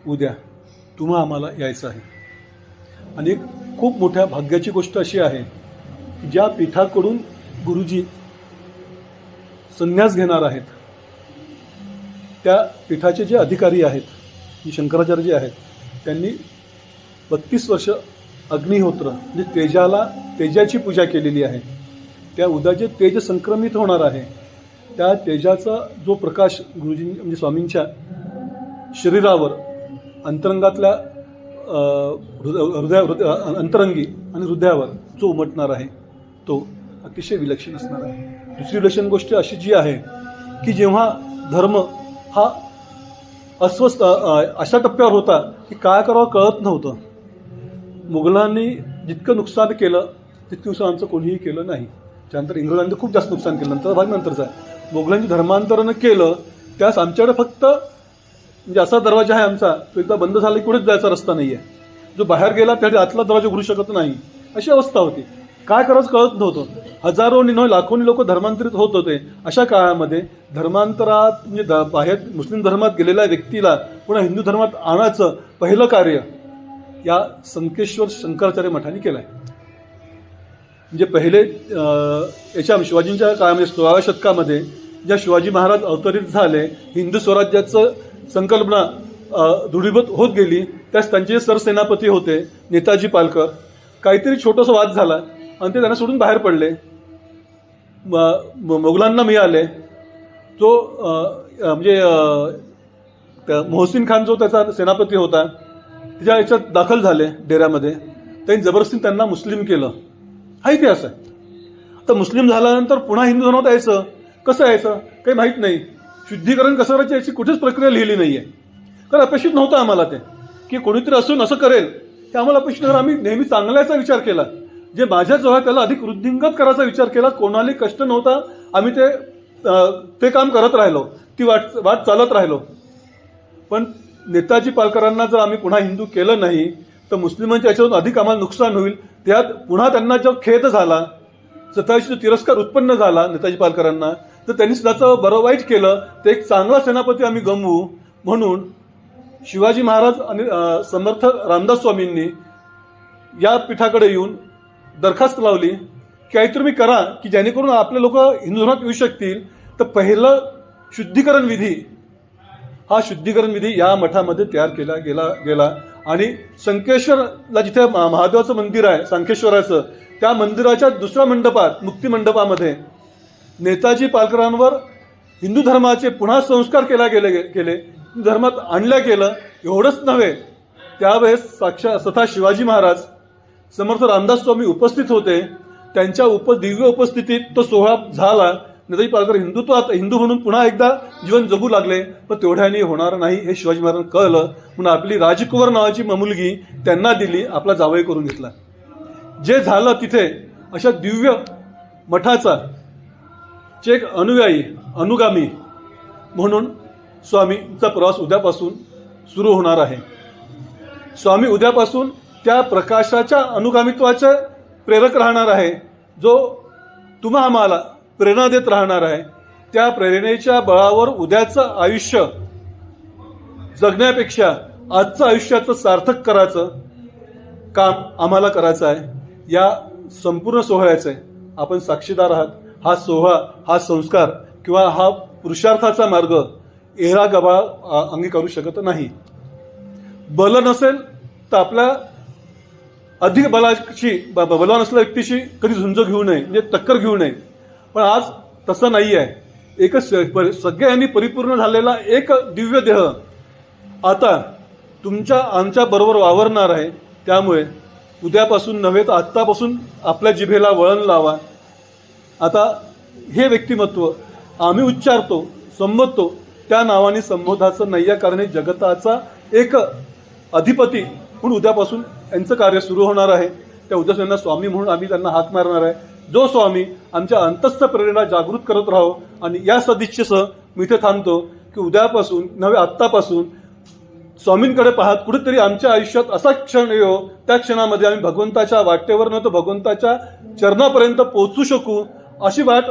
उद्या तुम्हा आम्हाला यायचं आहे. आणि एक खूप मोठ्या भाग्याची गोष्ट अशी आहे की ज्या पीठाकडून गुरुजी संन्यास घेणार आहेत त्या पीठाचे जे अधिकारी आहेत, जी शंकराचार्य जे आहेत, त्यांनी 32 वर्ष अग्निहोत्र म्हणजे तेजाची पूजा केलेली आहे. त्या उद्या जे तेज संक्रमित होणार आहे त्या तेजाचा जो प्रकाश गुरुजी म्हणजे स्वामींच्या शरीरावर, अंतरंगातल्या अंतरंगी आणि हृदयावर जो उमटणार आहे तो अतिशय विलक्षण असणार आहे. दुसरी विलक्षण गोष्ट अशी जी आहे की जेव्हा धर्म हा अस्वस्थ अशा टप्प्यावर होता की काय करावं कळत नव्हतं, मुघलांनी जितकं नुकसान केलं तितकं नुकसान आमचं कोणीही केलं नाही. त्यानंतर इंग्रजांनी खूप जास्त नुकसान केलं, नंतर भाग नंतरचा आहे. मुघलांनी धर्मांतरण केलं त्यास आमच्याकडे फक्त म्हणजे असा दरवाजा आहे आमचा, तो एकदा बंद झाला की कुठेच जायचा रस्ता नाही आहे. जो बाहेर गेला त्याच्या आतला दरवाजा उघडू शकत नाही, अशी अवस्था होती. काय करायचं कळत नव्हतं. हजारोनी नव्हे लाखोनी लोक धर्मांतरित होत होते. अशा काळामध्ये धर्मांतरात म्हणजे बाहेर मुस्लिम धर्मात गेलेल्या व्यक्तीला पुन्हा हिंदू धर्मात आणायचं पहिलं कार्य या संकेश्वर शंकराचार्य मठाने केलं आहे. म्हणजे पहिले याच्या शिवाजींच्या काळामध्ये 16व्या शतकामध्ये ज्या शिवाजी महाराज अवतरित झाले, हिंदू स्वराज्याचं संकल्पना दृढीभूत होत गेली, त्यास त्यांचे सरसेनापती होते नेताजी पालकर. काहीतरी छोटासा वाद झाला आणि ते त्यांना सोडून बाहेर पडले. मोगलांना मिळाले तो म्हणजे मोहसिन खान जो त्याचा सेनापती होता त्याच्या याच्यात दाखल झाले डेऱ्यामध्ये. त्यांनी जबरदस्ती त्यांना मुस्लिम केलं. हा इतिहास आहे. आता मुस्लिम झाल्यानंतर पुन्हा हिंदू धर्मात यायचं कसं यायचं काही माहीत नाही. शुद्धीकरण कसं करायचं याची कुठेच प्रक्रिया लिहिली नाही आहे. कारण अपेक्षित नव्हतं आम्हाला ते की कोणीतरी असून असं करेल, ते आम्हाला अपेक्षित नव्हतं. आम्ही नेहमी चांगल्याचा विचार केला. जे माझ्याजवळ आहे त्याला अधिक वृद्धिंगत करायचा विचार केला. कोणालाही कष्ट नव्हता. आम्ही ते काम करत राहिलो, ती वाट चालत राहिलो. पण नेताजी पालकरांना जर आम्ही पुन्हा हिंदू केलं नाही तर मुस्लिमांच्या याच्यातून अधिक आम्हाला नुकसान होईल. त्यात पुन्हा त्यांना जो खेद झाला, स्वतःशी जो तिरस्कार उत्पन्न झाला नेताजी पालकरांना, तर त्यांनी सुद्धा बरं वाईट केलं. तर एक चांगला सेनापती आम्ही गमवू म्हणून शिवाजी महाराज आणि समर्थ रामदास स्वामींनी या पीठाकडे येऊन दरखास्त लावली की काहीतरी तुम्ही करा की जेणेकरून आपले लोक हिंदू धर्मात येऊ शकतील. तर पहिलं शुद्धीकरण विधी, हा शुद्धीकरण विधी या मठामध्ये तयार केला गेला आणि संकेश्वरला जिथे महादेवाचं मंदिर आहे सांकेश्वराचं, त्या मंदिराच्या दुसऱ्या मंडपात मुक्ती मंडपामध्ये नेताजी पालकरांवर हिंदू धर्माचे पुन्हा संस्कार केले धर्मात आणल्या गेलं. एवढंच नव्हे, त्यावेळेस स्वतः शिवाजी महाराज समर्थ रामदास स्वामी उपस्थित होते. त्यांच्या दिव्य उपस्थितीत तो सोहळा झाला. नेताजी पालकर हिंदू म्हणून पुन्हा एकदा जीवन जगू लागले. पण तेवढ्याने होणार नाही हे शिवाजी महाराजांना कळलं. म्हणून आपली राजकुंवर नावाची मुलगी त्यांना दिली, आपला जावई करून घेतला. जे झालं तिथे अशा दिव्य मठाचा एक अनुगामी म्हणून स्वामींचा प्रवास उद्यापासून सुरू होणार आहे. स्वामी उद्यापासून त्या प्रकाशाच्या अनुगामित्वाचे प्रेरक राहणार आहे, जो तुम्हा आम्हाला प्रेरणा देत राहणार आहे. त्या प्रेरणेच्या बळावर उद्याचं आयुष्य जगण्यापेक्षा आजचं आयुष्याचं सार्थक करायचं काम आम्हाला करायचं आहे. या संपूर्ण सोहळ्याचे आपण साक्षीदार आहात. हा सोहळा, हा संस्कार किंवा हा पुरुषार्थाचा मार्ग एरा गबाळ अंगी करू शकत नाही. बल नसेल तर आपल्या अधिक बलवान असलेल्या व्यक्तीशी कधी झुंज घेऊ नये, म्हणजे टक्कर घेऊ नये. पण आज तसं नाही आहे. एकच सगळ्यांनी परिपूर्ण झालेला एक दिव्य देह आता आमच्या बरोबर वावरणार आहे. त्यामुळे उद्यापासून नव्हे तर आत्तापासून आपल्या जिभेला वळण लावा. आता हे व्यक्तिमत्व आम्ही उच्चारतो, संबोधतो, त्या नावाने संबोधाचं नाही आहे. कारण हे जगताचा एक अधिपती म्हणून उद्यापासून यांचं कार्य सुरू होणार आहे. त्या उद्यापासून यांना स्वामी म्हणून आम्ही त्यांना हाक मारणार आहे. जो स्वामी आमच्या अंतस्थ प्रेरणा जागृत करत राहो. आणि या सदिच्छेसह मी इथे थांबतो की उद्यापासून नव्हे आत्तापासून स्वामींकडे पाहत कुठेतरी आमच्या आयुष्यात असा क्षण येऊ, त्या क्षणामध्ये आम्ही भगवंताच्या वाटेवर न तर भगवंताच्या चरणापर्यंत पोहोचू शकू, अशी वाट